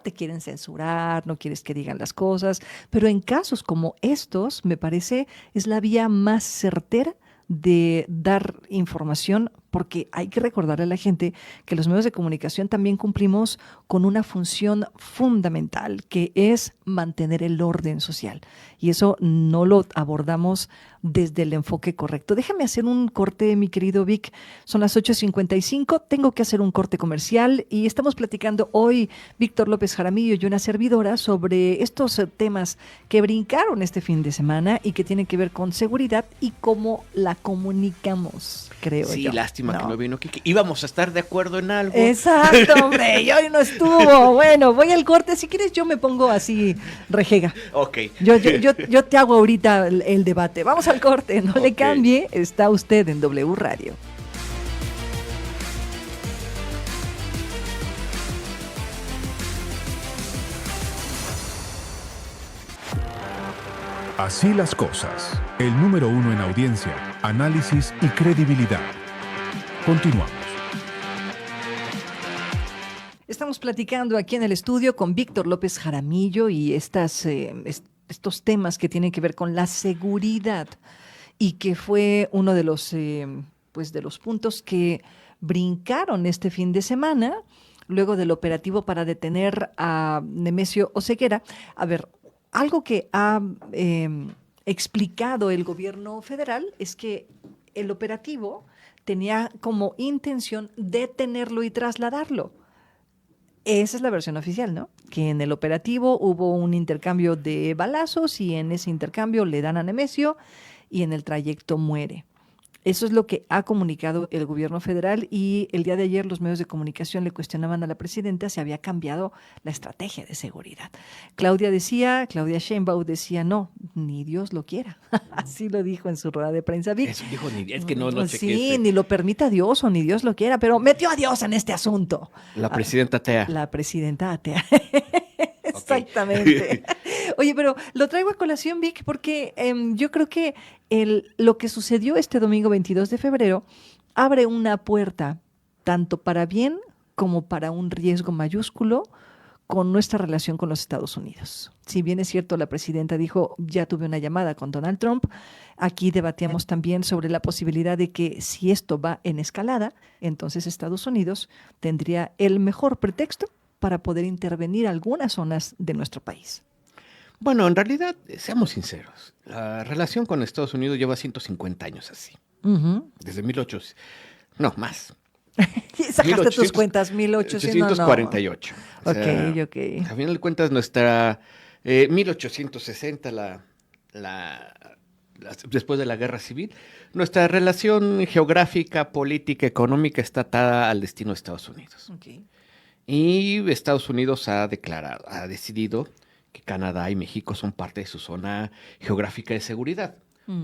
te quieren censurar, no quieres que digan las cosas. Pero en casos como estos, me parece, es la vía más certera de dar información, porque hay que recordarle a la gente que los medios de comunicación también cumplimos con una función fundamental, que es mantener el orden social. Y eso no lo abordamos desde el enfoque correcto. Déjame hacer un corte, mi querido Vic. Son las 8:55. Tengo que hacer un corte comercial y estamos platicando hoy, Víctor López Jaramillo y una servidora, sobre estos temas que brincaron este fin de semana y que tienen que ver con seguridad y cómo la comunicamos, creo yo. Sí, lástima que no vino Kiki. Íbamos a estar de acuerdo en algo. Exacto, hombre, y hoy no estuvo. Bueno, voy al corte. Si quieres, yo me pongo así, rejega. Ok. Yo te hago ahorita el debate. Vamos al corte, no le cambie. Está usted en W Radio. Así las cosas. El número 1 en audiencia, análisis y credibilidad. Continuamos. Estamos platicando aquí en el estudio con Víctor López Jaramillo y estos temas que tienen que ver con la seguridad y que fue uno de los, de los puntos que brincaron este fin de semana luego del operativo para detener a Nemesio Oseguera. A ver, algo que ha explicado el gobierno federal es que el operativo tenía como intención detenerlo y trasladarlo. Esa es la versión oficial, ¿no? Que en el operativo hubo un intercambio de balazos y en ese intercambio le dan a Nemesio y en el trayecto muere. Eso es lo que ha comunicado el gobierno federal y el día de ayer los medios de comunicación le cuestionaban a la presidenta si había cambiado la estrategia de seguridad. Claudia Sheinbaum decía, no, ni Dios lo quiera. Así lo dijo en su rueda de prensa. Vic. Eso dijo, es que no chequé. Sí, ni lo permita Dios o ni Dios lo quiera, pero metió a Dios en este asunto. La presidenta atea. La presidenta atea. Exactamente. Oye, pero lo traigo a colación, Vic, porque yo creo que lo que sucedió este domingo 22 de febrero abre una puerta tanto para bien como para un riesgo mayúsculo con nuestra relación con los Estados Unidos. Si bien es cierto, la presidenta dijo, ya tuve una llamada con Donald Trump, aquí debatíamos también sobre la posibilidad de que si esto va en escalada, entonces Estados Unidos tendría el mejor pretexto para poder intervenir algunas zonas de nuestro país. Bueno, en realidad, seamos sinceros, la relación con Estados Unidos lleva 150 años así. Uh-huh. Desde 1800, no, más. Sacaste tus cuentas, 1848. No. O sea, ok. A final de cuentas, nuestra 1860, después de la Guerra Civil, nuestra relación geográfica, política, económica está atada al destino de Estados Unidos. Okay. Y Estados Unidos ha decidido que Canadá y México son parte de su zona geográfica de seguridad.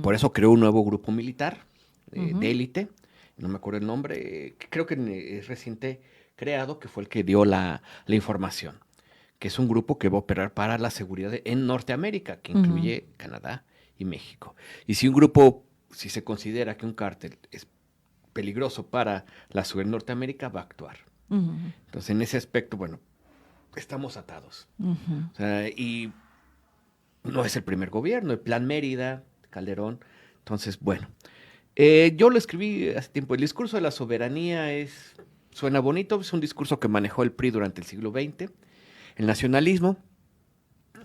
Por eso creó un nuevo grupo militar de élite, no me acuerdo el nombre, creo que es reciente creado, que fue el que dio la información, que es un grupo que va a operar para la seguridad en Norteamérica, que incluye Canadá y México. Y si se considera que un cártel es peligroso para la seguridad de Norteamérica, va a actuar. Entonces, en ese aspecto, bueno, estamos atados. O sea, y no es el primer gobierno, el Plan Mérida, Calderón. Entonces, bueno, yo lo escribí hace tiempo. El discurso de la soberanía suena bonito, es un discurso que manejó el PRI durante el siglo XX. El nacionalismo,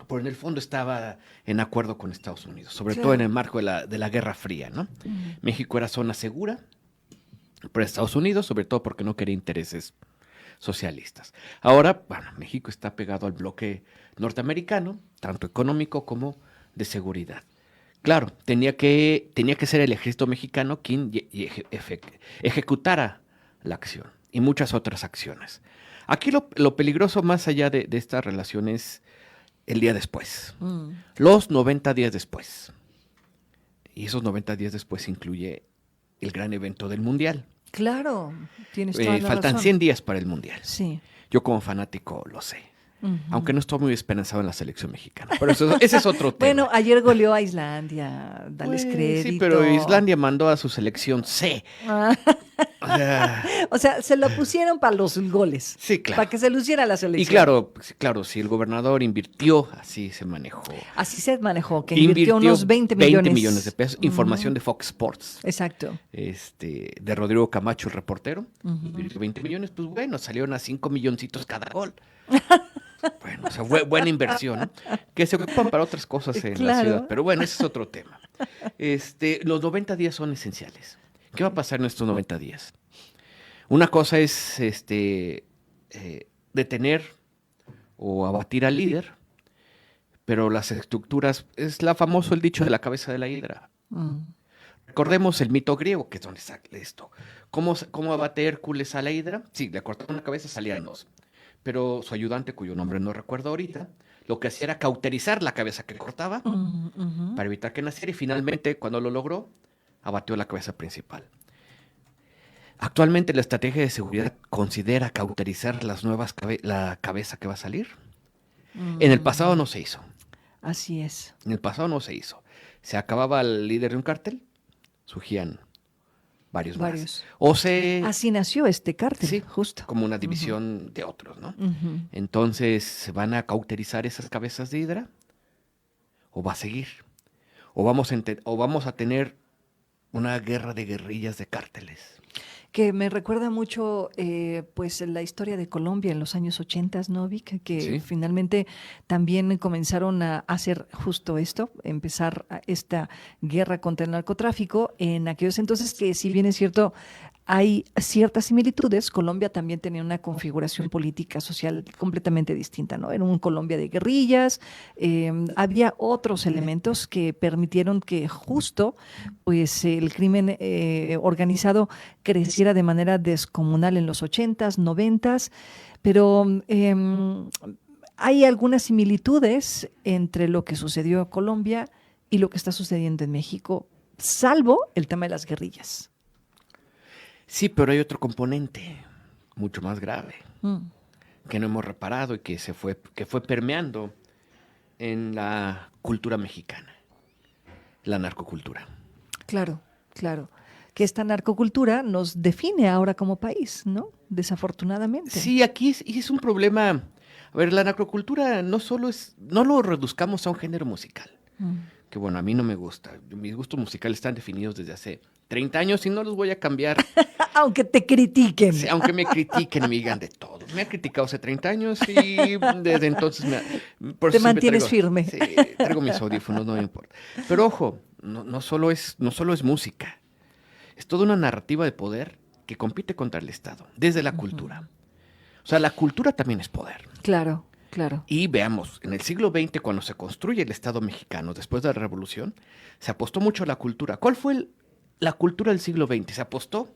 pero en el fondo estaba en acuerdo con Estados Unidos, sobre todo en el marco de la Guerra Fría, ¿no? México era zona segura para Estados Unidos, sobre todo porque no quería intereses socialistas. Ahora, bueno, México está pegado al bloque norteamericano, tanto económico como de seguridad. Claro, tenía que ser el ejército mexicano quien ejecutara la acción y muchas otras acciones. Aquí lo peligroso más allá de esta relación es el día después, los 90 días después. Y esos 90 días después incluye el gran evento del Mundial. Claro, tienes toda la faltan razón. 100 días para el Mundial. Sí. Yo como fanático lo sé. Aunque no estoy muy esperanzado en la selección mexicana. Pero ese es otro tema. Bueno, ayer goleó a Islandia, dales crédito. Sí, pero Islandia mandó a su selección C. O sea, se lo pusieron para los goles. Sí, claro. Para que se luciera la selección. Y claro, si el gobernador invirtió, así se manejó. Así se manejó, que invirtió unos 20 millones. 20 millones de pesos. Información de Fox Sports. Exacto. De Rodrigo Camacho, el reportero. Invirtió 20 millones, pues bueno, salieron a 5 milloncitos cada gol. Bueno, o sea, buena inversión, ¿no? Que se ocupan para otras cosas en la ciudad. Pero bueno, ese es otro tema. Los 90 días son esenciales. ¿Qué va a pasar en estos 90 días? Una cosa es detener o abatir al líder, pero las estructuras, es famoso el dicho de la cabeza de la hidra. Recordemos el mito griego, que es donde sale esto. ¿Cómo abate Hércules a la hidra? Sí, le cortaron la cabeza, salían dos. Pero su ayudante, cuyo nombre no recuerdo ahorita, lo que hacía era cauterizar la cabeza que cortaba para evitar que naciera, y finalmente, cuando lo logró, abatió la cabeza principal. Actualmente la estrategia de seguridad considera cauterizar la cabeza que va a salir. En el pasado no se hizo. Así es. En el pasado no se hizo. Se acababa el líder de un cártel, surgían varios más. Así nació este cártel, sí, justo. Como una división de otros, ¿no? Entonces, ¿se van a cauterizar esas cabezas de hidra? ¿O va a seguir? ¿O vamos a tener una guerra de guerrillas de cárteles? Que me recuerda mucho pues la historia de Colombia en los años 80, ¿no, Vic? Que sí, finalmente también comenzaron a hacer justo esto, empezar esta guerra contra el narcotráfico en aquellos entonces, que si bien es cierto, hay ciertas similitudes. Colombia también tenía una configuración política, social completamente distinta, ¿no? Era un Colombia de guerrillas, había otros elementos que permitieron que justo pues el crimen organizado creciera de manera descomunal en los 80s, 90s, pero hay algunas similitudes entre lo que sucedió en Colombia y lo que está sucediendo en México, salvo el tema de las guerrillas. Sí, pero hay otro componente mucho más grave que no hemos reparado y que fue permeando en la cultura mexicana, la narcocultura. Claro, claro. Que esta narcocultura nos define ahora como país, ¿no? Desafortunadamente. Sí, aquí es un problema. A ver, la narcocultura no lo reduzcamos a un género musical, que bueno, a mí no me gusta. Mis gustos musicales están definidos desde hace 30 años y no los voy a cambiar. Aunque te critiquen. Sí, aunque me critiquen y me digan de todo. Me han criticado hace 30 años y desde entonces te mantienes firme. Sí, traigo mis audífonos, no me importa. Pero ojo, no solo es música. Es toda una narrativa de poder que compite contra el Estado, desde la cultura. O sea, la cultura también es poder. Claro, claro. Y veamos, en el siglo XX, cuando se construye el Estado mexicano, después de la Revolución, se apostó mucho a la cultura. ¿Cuál fue la cultura del siglo XX? Se apostó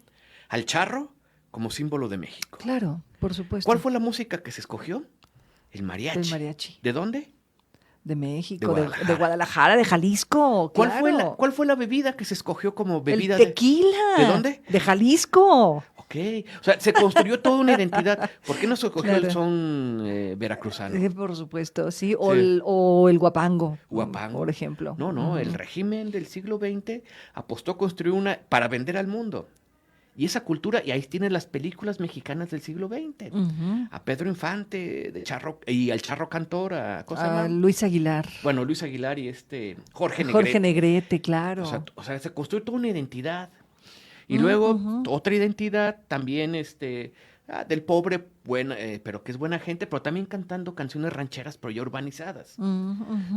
al charro como símbolo de México. Claro, por supuesto. ¿Cuál fue la música que se escogió? El mariachi. El mariachi. ¿De dónde? De México, de Guadalajara, de Jalisco. Claro. ¿Cuál fue la bebida que se escogió como bebida? El tequila. ¿De dónde? De Jalisco. Ok, o sea, se construyó toda una identidad. ¿Por qué no se escogió el son veracruzano? Por supuesto, sí. O el guapango. Guapango. Por ejemplo. No, el régimen del siglo XX apostó a construir para vender al mundo. Y esa cultura, y ahí tienen las películas mexicanas del siglo XX. A Pedro Infante y al Charro Cantor, a Luis Aguilar. Bueno, Luis Aguilar y Jorge Negrete. Jorge Negrete, claro. O sea, se construyó toda una identidad. Y luego otra identidad también del pobre, pero que es buena gente, pero también cantando canciones rancheras, pero ya urbanizadas.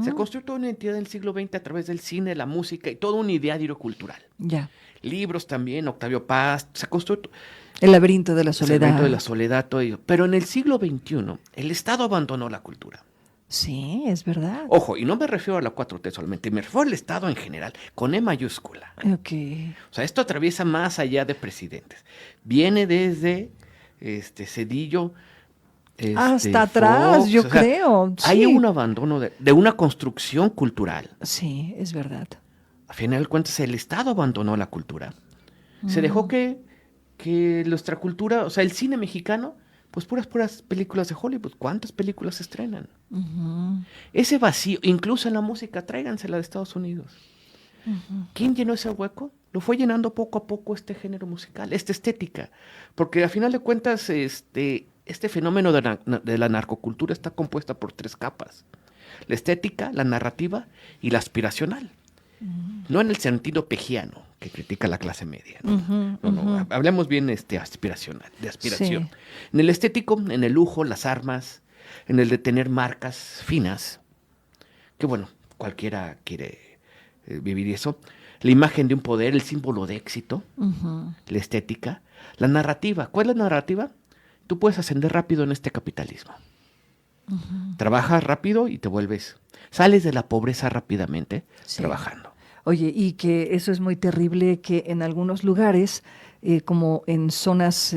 Se construyó toda una identidad del siglo XX a través del cine, la música y todo un ideario cultural. Ya. Libros también, Octavio Paz, se construyó El laberinto de la soledad. El laberinto de la soledad, todo ello. Pero en el siglo XXI, el Estado abandonó la cultura. Sí, es verdad. Ojo, y no me refiero a la 4T solamente, me refiero al Estado en general, con E mayúscula. Ok. O sea, esto atraviesa más allá de presidentes. Viene desde Cedillo hasta atrás, Fox, yo creo. Sí. Hay un abandono de una construcción cultural. Sí, es verdad. A final de cuentas, el Estado abandonó la cultura. Se dejó que nuestra cultura, o sea, el cine mexicano, pues puras películas de Hollywood. ¿Cuántas películas se estrenan? Ese vacío, incluso en la música, tráigansela de Estados Unidos. ¿Quién llenó ese hueco? Lo fue llenando poco a poco este género musical, esta estética. Porque a final de cuentas, este fenómeno de la narcocultura está compuesta por 3 capas. La estética, la narrativa y la aspiracional. No en el sentido pegiano que critica la clase media. No, hablemos bien de aspiración. Sí. En el estético, en el lujo, las armas, en el de tener marcas finas, que bueno, cualquiera quiere vivir eso. La imagen de un poder, el símbolo de éxito, la estética, la narrativa. ¿Cuál es la narrativa? Tú puedes ascender rápido en este capitalismo. Trabajas rápido y te sales de la pobreza rápidamente trabajando. Oye, y que eso es muy terrible, que en algunos lugares, como en zonas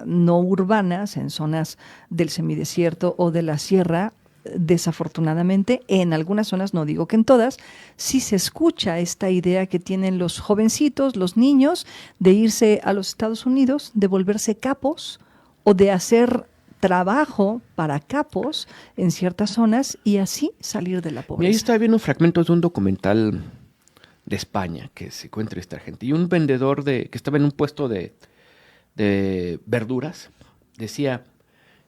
no urbanas, en zonas del semidesierto o de la sierra, desafortunadamente, en algunas zonas, no digo que en todas, sí se escucha esta idea que tienen los jovencitos, los niños, de irse a los Estados Unidos, de volverse capos o de hacer trabajo para capos en ciertas zonas y así salir de la pobreza. Y ahí estaba viendo fragmentos de un documental de España que se encuentra esta gente, y un vendedor que estaba en un puesto de verduras decía: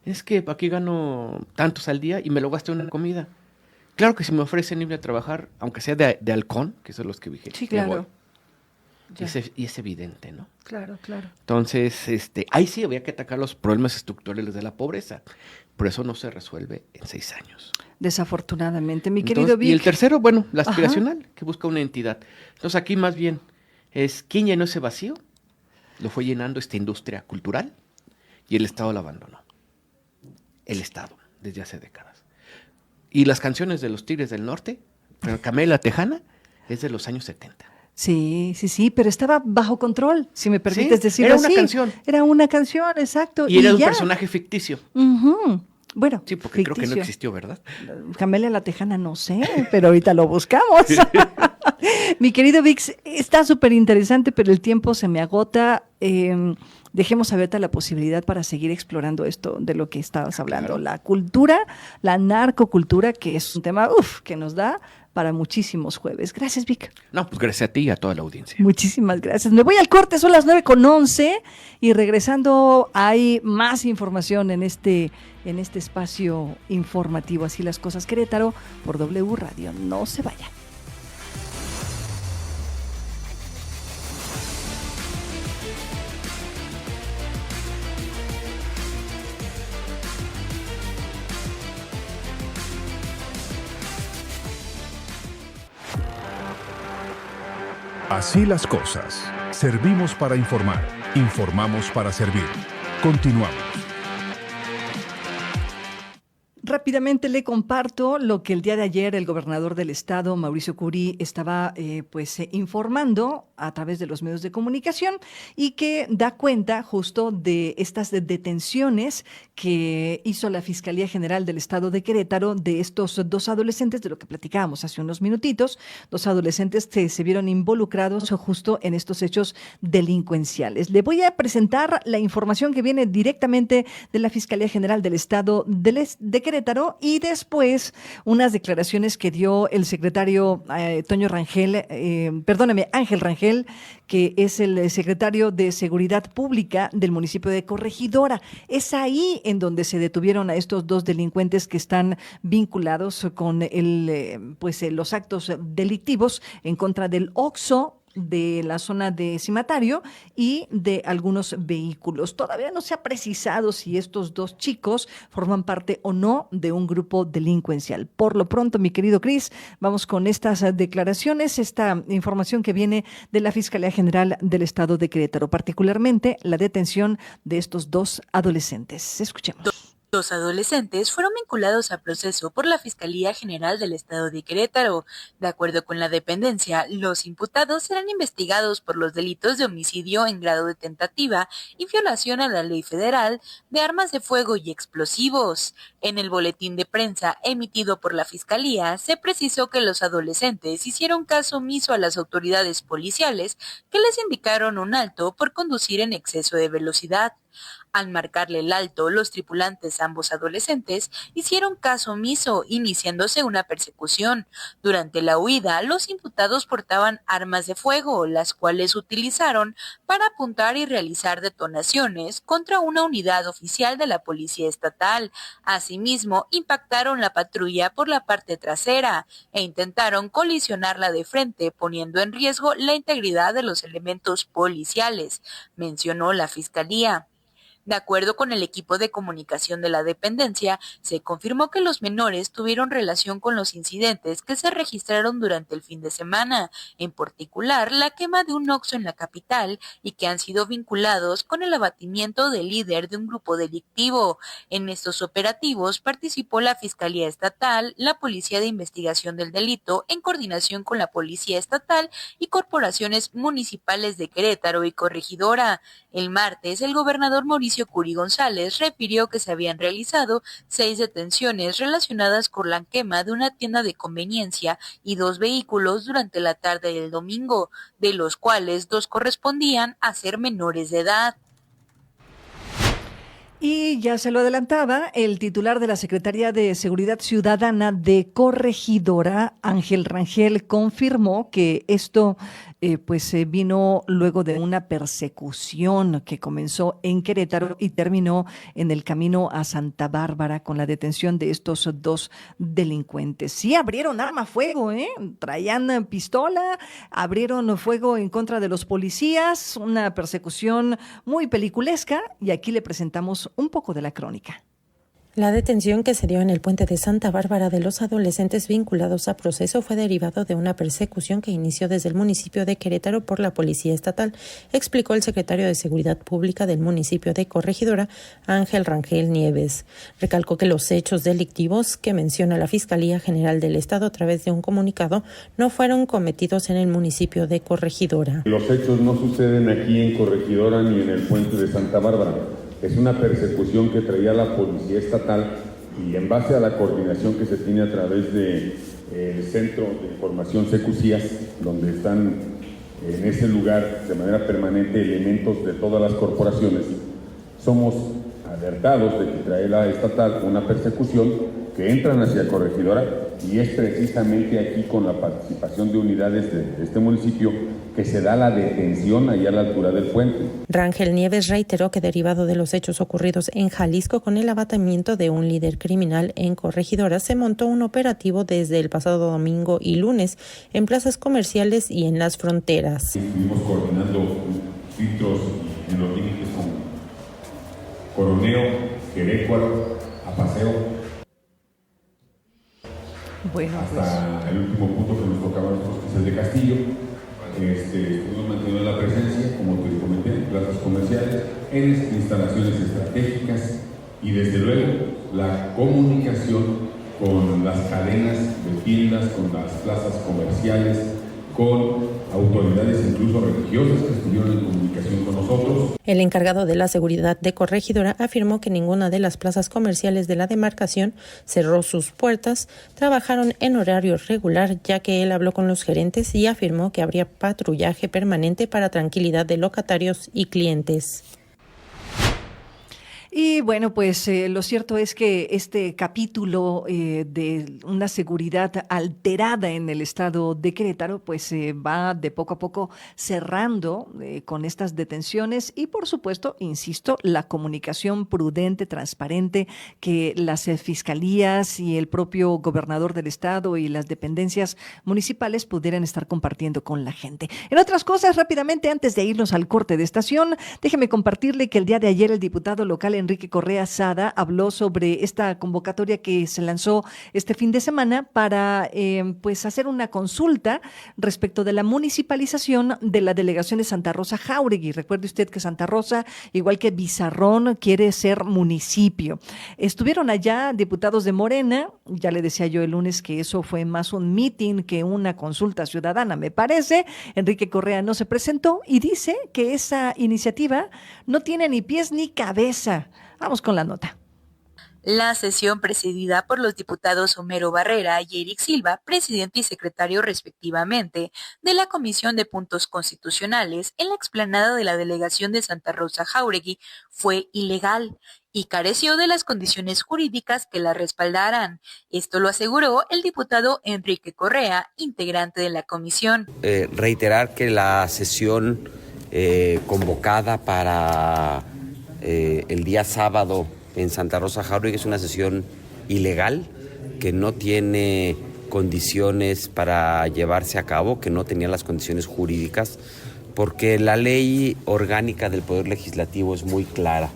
es que aquí gano tantos al día y me lo gasto en una comida. Claro que si me ofrecen irme a trabajar, aunque sea de halcón, que son los que dije. Sí, claro. Y es evidente, ¿no? Claro. Entonces, ahí sí había que atacar los problemas estructurales de la pobreza. Por eso no se resuelve en 6 años. Desafortunadamente, mi querido Vic. Y el tercero, bueno, la aspiracional, que busca una entidad. Entonces aquí más bien es ¿quién llenó ese vacío? Lo fue llenando esta industria cultural y el Estado lo abandonó. El Estado, desde hace décadas. Y las canciones de los Tigres del Norte, Camela Tejana, es de los años 70. Sí, pero estaba bajo control, si me permites decirlo así. Era una canción. Era una canción, exacto. Y era un personaje ficticio. Bueno, sí, porque ficticio. Creo que no existió, ¿verdad? Camela la Tejana, no sé, pero ahorita lo buscamos. Mi querido Vix, está súper interesante, pero el tiempo se me agota. Dejemos abierta la posibilidad para seguir explorando esto de lo que estabas hablando. Claro. La cultura, la narcocultura, que es un tema que nos da para muchísimos jueves. Gracias, Vic. No, pues gracias a ti y a toda la audiencia. Muchísimas gracias. Me voy al corte, son las 9:11 y regresando hay más información en este espacio informativo. Así las cosas, Querétaro, por W Radio. No se vayan. Así las cosas. Servimos para informar. Informamos para servir. Continuamos. Rápidamente le comparto lo que el día de ayer el gobernador del estado, Mauricio Curi, estaba informando a través de los medios de comunicación y que da cuenta justo de estas detenciones que hizo la Fiscalía General del Estado de Querétaro de estos 2 adolescentes, de lo que platicábamos hace unos minutitos, 2 adolescentes que se vieron involucrados justo en estos hechos delincuenciales. Le voy a presentar la información que viene directamente de la Fiscalía General del Estado de Querétaro y después unas declaraciones que dio el secretario Ángel Rangel, que es el secretario de Seguridad Pública del municipio de Corregidora. Es ahí en donde se detuvieron a estos 2 delincuentes que están vinculados con los actos delictivos en contra del OXXO, de la zona de Cimatario y de algunos vehículos. Todavía no se ha precisado si estos 2 chicos forman parte o no de un grupo delincuencial. Por lo pronto, mi querido Cris, vamos con estas declaraciones, esta información que viene de la Fiscalía General del Estado de Querétaro, particularmente la detención de estos 2 adolescentes. Escuchemos. 2 adolescentes fueron vinculados a proceso por la Fiscalía General del Estado de Querétaro. De acuerdo con la dependencia, los imputados serán investigados por los delitos de homicidio en grado de tentativa y violación a la ley federal de armas de fuego y explosivos. En el boletín de prensa emitido por la Fiscalía, se precisó que los adolescentes hicieron caso omiso a las autoridades policiales que les indicaron un alto por conducir en exceso de velocidad. Al marcarle el alto, los tripulantes, ambos adolescentes, hicieron caso omiso, iniciándose una persecución. Durante la huida, los imputados portaban armas de fuego, las cuales utilizaron para apuntar y realizar detonaciones contra una unidad oficial de la Policía Estatal. Asimismo, impactaron la patrulla por la parte trasera e intentaron colisionarla de frente, poniendo en riesgo la integridad de los elementos policiales, mencionó la Fiscalía. De acuerdo con el equipo de comunicación de la dependencia, se confirmó que los menores tuvieron relación con los incidentes que se registraron durante el fin de semana, en particular la quema de un Oxxo en la capital, y que han sido vinculados con el abatimiento del líder de un grupo delictivo. En estos operativos participó la Fiscalía Estatal, la Policía de Investigación del Delito, en coordinación con la Policía Estatal y corporaciones municipales de Querétaro y Corregidora. El martes, el gobernador Mauricio Curi González refirió que se habían realizado 6 detenciones relacionadas con la quema de una tienda de conveniencia y 2 vehículos durante la tarde del domingo, de los cuales 2 correspondían a ser menores de edad. Y ya se lo adelantaba, el titular de la Secretaría de Seguridad Ciudadana de Corregidora, Ángel Rangel, confirmó que esto vino luego de una persecución que comenzó en Querétaro y terminó en el camino a Santa Bárbara con la detención de estos 2 delincuentes. Sí abrieron arma a fuego, traían pistola, abrieron fuego en contra de los policías, una persecución muy peliculesca, y aquí le presentamos un poco de la crónica. La detención que se dio en el puente de Santa Bárbara de los adolescentes vinculados a proceso fue derivado de una persecución que inició desde el municipio de Querétaro por la Policía Estatal, explicó el secretario de Seguridad Pública del municipio de Corregidora, Ángel Rangel Nieves. Recalcó que los hechos delictivos que menciona la Fiscalía General del Estado a través de un comunicado no fueron cometidos en el municipio de Corregidora. Los hechos no suceden aquí en Corregidora ni en el puente de Santa Bárbara. Es una persecución que traía la Policía Estatal y en base a la coordinación que se tiene a través del Centro de Información Secucías, donde están en ese lugar de manera permanente elementos de todas las corporaciones, somos alertados de que trae la estatal una persecución que entran hacia Corregidora, y es precisamente aquí con la participación de unidades de este municipio que se da la detención allá a la altura del puente. Rangel Nieves reiteró que derivado de los hechos ocurridos en Jalisco con el abatimiento de un líder criminal en Corregidora, se montó un operativo desde el pasado domingo y lunes en plazas comerciales y en las fronteras. Estuvimos coordinando filtros en los límites con Coroneo, Querétaro, Apaseo. Bueno, hasta el último punto que nos tocaba a nosotros, que es el de Castillo. Estuvimos manteniendo la presencia, como te comenté, en plazas comerciales, en instalaciones estratégicas, y desde luego la comunicación con las cadenas de tiendas, con las plazas comerciales, con autoridades incluso religiosas que estuvieron en comunicación con nosotros. El encargado de la seguridad de Corregidora afirmó que ninguna de las plazas comerciales de la demarcación cerró sus puertas, trabajaron en horario regular, ya que él habló con los gerentes y afirmó que habría patrullaje permanente para tranquilidad de locatarios y clientes. Y bueno, pues lo cierto es que este capítulo de una seguridad alterada en el estado de Querétaro, pues va de poco a poco cerrando con estas detenciones y, por supuesto, insisto, la comunicación prudente, transparente que las fiscalías y el propio gobernador del estado y las dependencias municipales pudieran estar compartiendo con la gente. En otras cosas, rápidamente, antes de irnos al corte de estación, déjeme compartirle que el día de ayer el diputado local Enrique Correa Sada habló sobre esta convocatoria que se lanzó este fin de semana para hacer una consulta respecto de la municipalización de la delegación de Santa Rosa Jáuregui. Recuerde usted que Santa Rosa, igual que Bizarrón, quiere ser municipio. Estuvieron allá diputados de Morena, ya le decía yo el lunes que eso fue más un meeting que una consulta ciudadana, me parece. Enrique Correa no se presentó y dice que esa iniciativa no tiene ni pies ni cabeza. Vamos con la nota. La sesión, presidida por los diputados Homero Barrera y Eric Silva, presidente y secretario respectivamente, de la Comisión de Puntos Constitucionales en la explanada de la delegación de Santa Rosa Jáuregui, fue ilegal y careció de las condiciones jurídicas que la respaldaran. Esto lo aseguró el diputado Enrique Correa, integrante de la comisión. Reiterar que la sesión convocada para el día sábado en Santa Rosa Jáuregui es una sesión ilegal, que no tiene condiciones para llevarse a cabo, que no tenía las condiciones jurídicas, porque la ley orgánica del Poder Legislativo es muy clara.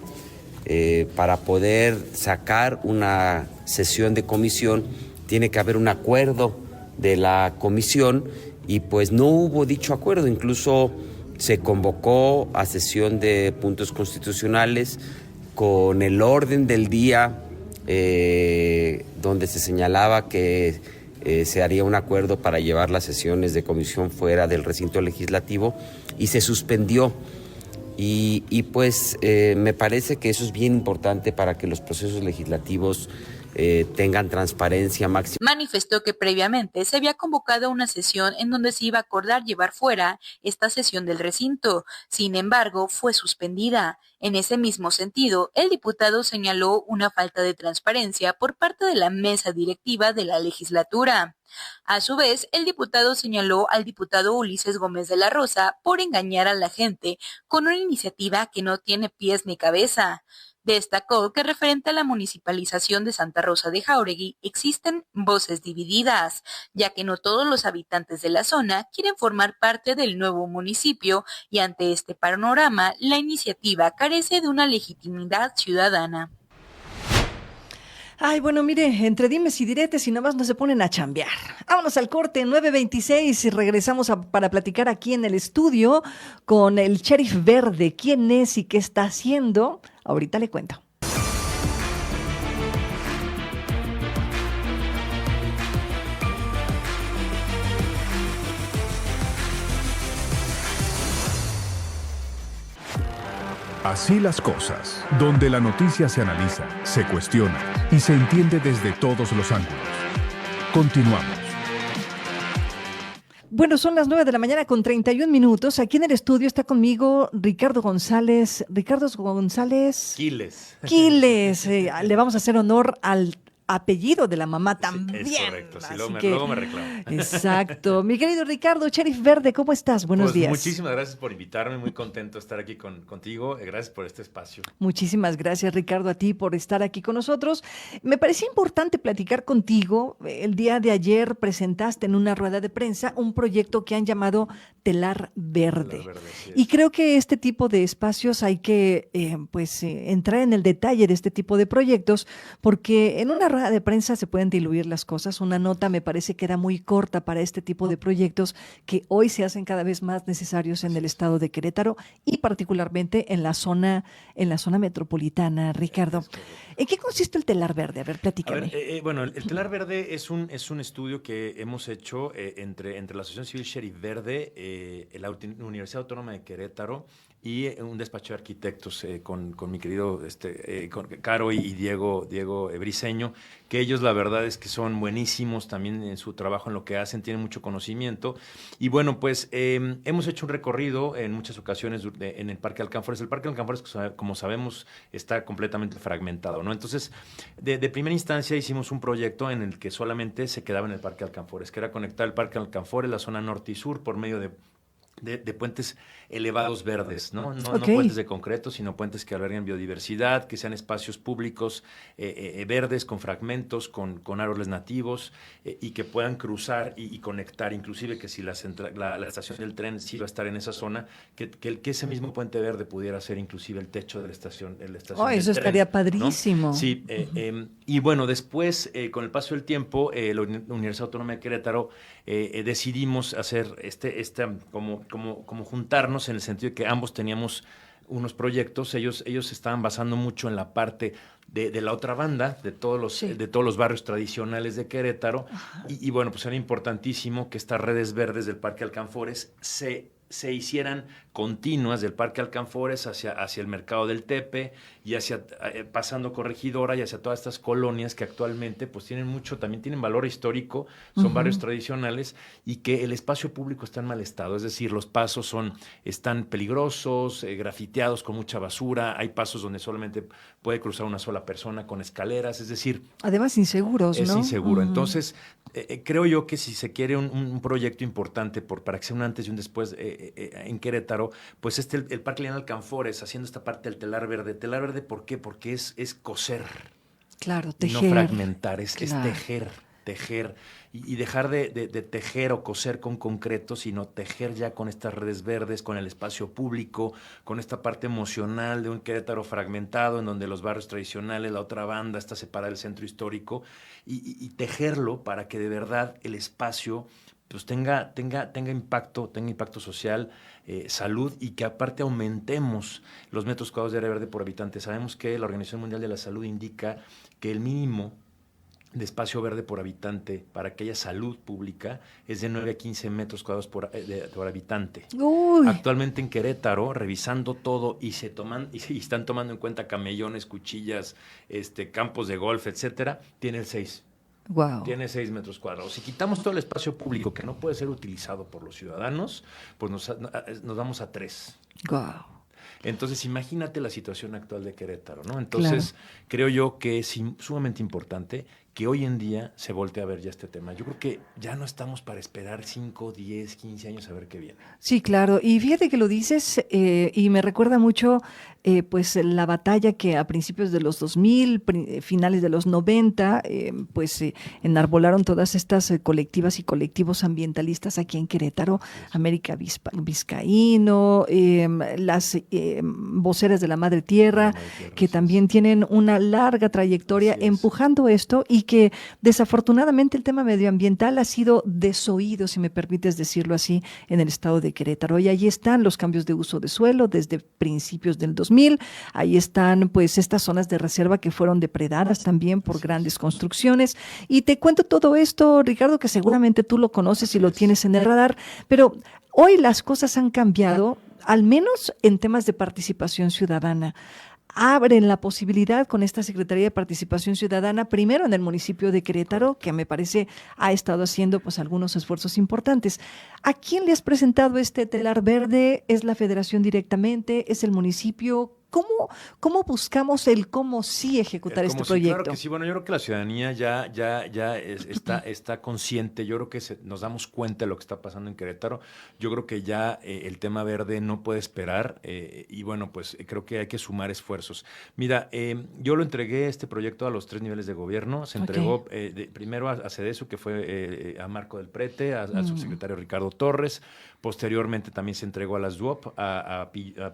Para poder sacar una sesión de comisión tiene que haber un acuerdo de la comisión y pues no hubo dicho acuerdo. Incluso se convocó a sesión de puntos constitucionales con el orden del día donde se señalaba que se haría un acuerdo para llevar las sesiones de comisión fuera del recinto legislativo y se suspendió. Y pues me parece que eso es bien importante para que los procesos legislativos tengan transparencia máxima. Manifestó que previamente se había convocado una sesión en donde se iba a acordar llevar fuera esta sesión del recinto. Sin embargo, fue suspendida. En ese mismo sentido, el diputado señaló una falta de transparencia por parte de la mesa directiva de la legislatura. A su vez, el diputado señaló al diputado Ulises Gómez de la Rosa por engañar a la gente con una iniciativa que no tiene pies ni cabeza. Destacó que referente a la municipalización de Santa Rosa de Jáuregui existen voces divididas, ya que no todos los habitantes de la zona quieren formar parte del nuevo municipio y ante este panorama la iniciativa carece de una legitimidad ciudadana. Ay, bueno, mire, entre dimes y diretes y nomás no se ponen a chambear. Vámonos al corte, 9:26 y regresamos para platicar aquí en el estudio con el Sheriff Verde. ¿Quién es y qué está haciendo? Ahorita le cuento. Así las cosas, donde la noticia se analiza, se cuestiona y se entiende desde todos los ángulos. Continuamos. Bueno, son las 9 de la mañana con 31 minutos. Aquí en el estudio está conmigo Ricardo González. Ricardo González. Quiles. Le vamos a hacer honor al apellido de la mamá también. Es correcto, sí, luego me reclamo. Exacto. Mi querido Ricardo, Sheriff Verde, ¿cómo estás? Buenos días. Muchísimas gracias por invitarme, muy contento de estar aquí contigo. Gracias por este espacio. Muchísimas gracias, Ricardo, a ti por estar aquí con nosotros. Me parecía importante platicar contigo. El día de ayer presentaste en una rueda de prensa un proyecto que han llamado Telar Verde. Y creo que este tipo de espacios hay que entrar en el detalle de este tipo de proyectos, porque en una rueda de prensa se pueden diluir las cosas. Una nota me parece que era muy corta para este tipo de proyectos que hoy se hacen cada vez más necesarios en el estado de Querétaro y particularmente en la zona metropolitana. Ricardo, ¿en qué consiste el Telar Verde? A ver, platícame. Bueno, el Telar Verde es un estudio que hemos hecho entre la Asociación Civil Sheriff Verde, la Universidad Autónoma de Querétaro y un despacho de arquitectos con mi querido con Caro y Diego Briceño, que ellos la verdad es que son buenísimos también en su trabajo, en lo que hacen, tienen mucho conocimiento. Y bueno, pues hemos hecho un recorrido en muchas ocasiones en el Parque Alcanfores. El Parque Alcanfores, como sabemos, está completamente fragmentado, ¿no? Entonces, de primera instancia hicimos un proyecto en el que solamente se quedaba en el Parque Alcanfores, que era conectar el Parque Alcanfores, la zona norte y sur, por medio de puentes elevados verdes, ¿no? No puentes de concreto, sino puentes que alberguen biodiversidad, que sean espacios públicos verdes, con fragmentos, con árboles nativos y que puedan cruzar y conectar, inclusive que si la estación del tren sí va a estar en esa zona, que ese mismo puente verde pudiera ser inclusive el techo de la estación del eso tren, estaría padrísimo. ¿no? Sí, y bueno, después, con el paso del tiempo, la Universidad Autónoma de Querétaro decidimos hacer como juntarnos en el sentido de que ambos teníamos unos proyectos. Ellos estaban basando mucho en la parte de la otra banda, de todos los barrios tradicionales de Querétaro. Y bueno, pues era importantísimo que estas redes verdes del Parque Alcanfores se se hicieran continuas del Parque Alcanfores hacia el Mercado del Tepe y pasando Corregidora y hacia todas estas colonias que actualmente pues también tienen valor histórico, son barrios tradicionales y que el espacio público está en mal estado, es decir, los pasos están peligrosos, grafiteados con mucha basura, hay pasos donde solamente puede cruzar una sola persona con escaleras, es decir... Además inseguros, ¿no? Es inseguro, entonces creo yo que si se quiere un proyecto importante para que sea un antes y un después en Querétaro, pues el Parque Lineal Alcanfores, haciendo esta parte del telar verde. ¿Telar verde por qué? Porque es coser. Claro, tejer. No fragmentar, es Claro. tejer. Y dejar de tejer o coser con concreto, sino tejer ya con estas redes verdes, con el espacio público, con esta parte emocional de un Querétaro fragmentado, en donde los barrios tradicionales, la otra banda está separada del centro histórico, y tejerlo para que de verdad el espacio pues tenga impacto social, salud, y que aparte aumentemos los metros cuadrados de área verde por habitante. Sabemos que la Organización Mundial de la Salud indica que el mínimo de espacio verde por habitante para que haya salud pública es de 9 a 15 metros cuadrados por habitante. Uy. Actualmente en Querétaro, revisando todo y están tomando en cuenta camellones, cuchillas, campos de golf, etcétera, tiene el 6. Wow. Tiene 6 metros cuadrados. Si quitamos todo el espacio público que no puede ser utilizado por los ciudadanos, pues nos vamos a 3. Wow. Entonces, imagínate la situación actual de Querétaro, ¿no? Entonces, creo yo que es sumamente importante que hoy en día se voltee a ver ya este tema. Yo creo que ya no estamos para esperar 5, 10, 15 años a ver qué viene. Sí, claro. Y fíjate que lo dices y me recuerda mucho pues la batalla que a principios de los 2000, finales de los 90, enarbolaron todas estas colectivas y colectivos ambientalistas aquí en Querétaro, América Vizcaíno, las voceras de la Madre Tierra, que también tienen una larga trayectoria empujando esto, y que desafortunadamente el tema medioambiental ha sido desoído, si me permites decirlo así, en el estado de Querétaro. Y ahí están los cambios de uso de suelo desde principios del 2000, ahí están pues estas zonas de reserva que fueron depredadas también por grandes construcciones. Y te cuento todo esto, Ricardo, que seguramente tú lo conoces y lo tienes en el radar, pero hoy las cosas han cambiado, al menos en temas de participación ciudadana. Abren la posibilidad con esta Secretaría de Participación Ciudadana, primero en el municipio de Querétaro, que me parece ha estado haciendo pues algunos esfuerzos importantes. ¿A quién le has presentado este telar verde? ¿Es la Federación directamente? ¿Es el municipio? ¿Cómo buscamos cómo sí ejecutar este proyecto? Claro que sí. Bueno, yo creo que la ciudadanía ya está consciente. Yo creo que nos damos cuenta de lo que está pasando en Querétaro. Yo creo que ya el tema verde no puede esperar y bueno, pues creo que hay que sumar esfuerzos. Mira, yo lo entregué este proyecto a los 3 niveles de gobierno. Se entregó primero a CEDESU, que fue a Marco del Prete, al subsecretario Ricardo Torres. Posteriormente también se entregó a las DUOP, a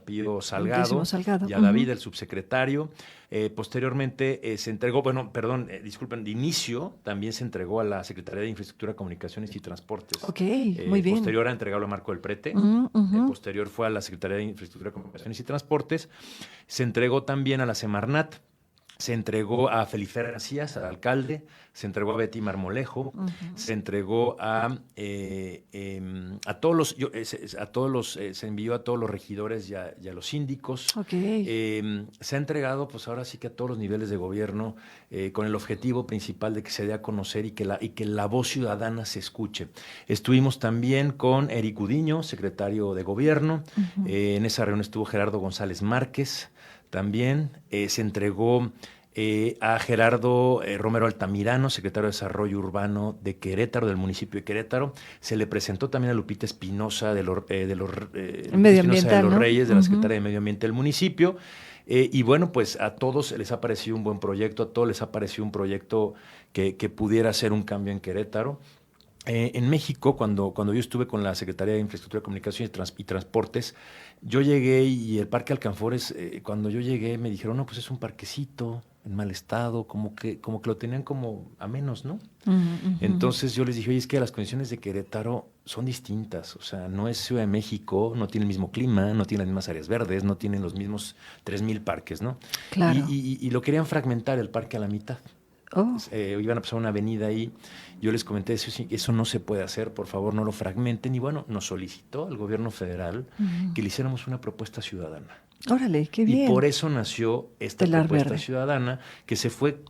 Pío Salgado y a David, el subsecretario. Posteriormente se entregó, disculpen, de inicio también se entregó a la Secretaría de Infraestructura, Comunicaciones y Transportes. Ok, muy bien. Posterior a entregarlo a Marco del Prete. Posterior fue a la Secretaría de Infraestructura, Comunicaciones y Transportes. Se entregó también a la Semarnat. Se entregó a Felipe García, al alcalde, se entregó a Betty Marmolejo, se entregó se envió a todos los regidores y a los síndicos. Se ha entregado, pues ahora sí que a todos los niveles de gobierno, con el objetivo principal de que se dé a conocer y que la voz ciudadana se escuche. Estuvimos también con Eric Udiño, secretario de gobierno. En esa reunión estuvo Gerardo González Márquez. También se entregó a Gerardo Romero Altamirano, secretario de Desarrollo Urbano de Querétaro, del municipio de Querétaro. Se le presentó también a Lupita Espinosa de los Reyes, de la Secretaría de Medio Ambiente del municipio. Y bueno, pues a todos les ha parecido un buen proyecto, a todos les ha parecido un proyecto que pudiera hacer un cambio en Querétaro. En México, cuando yo estuve con la Secretaría de Infraestructura, Comunicaciones y Transportes, yo llegué y el Parque Alcanfores, cuando yo llegué me dijeron, no, pues es un parquecito en mal estado, como que lo tenían como a menos, ¿no? Entonces yo les dije, oye, es que las condiciones de Querétaro son distintas, o sea, no es Ciudad de México, no tiene el mismo clima, no tiene las mismas áreas verdes, no tienen los mismos 3,000 parques, ¿no? Claro. Y lo querían fragmentar el parque a la mitad. Iban a pasar una avenida ahí. Yo les comenté, eso no se puede hacer, por favor no lo fragmenten. Y bueno, nos solicitó al gobierno federal que le hiciéramos una propuesta ciudadana. Órale, qué bien. Y por eso nació esta Telar propuesta Verde ciudadana que se fue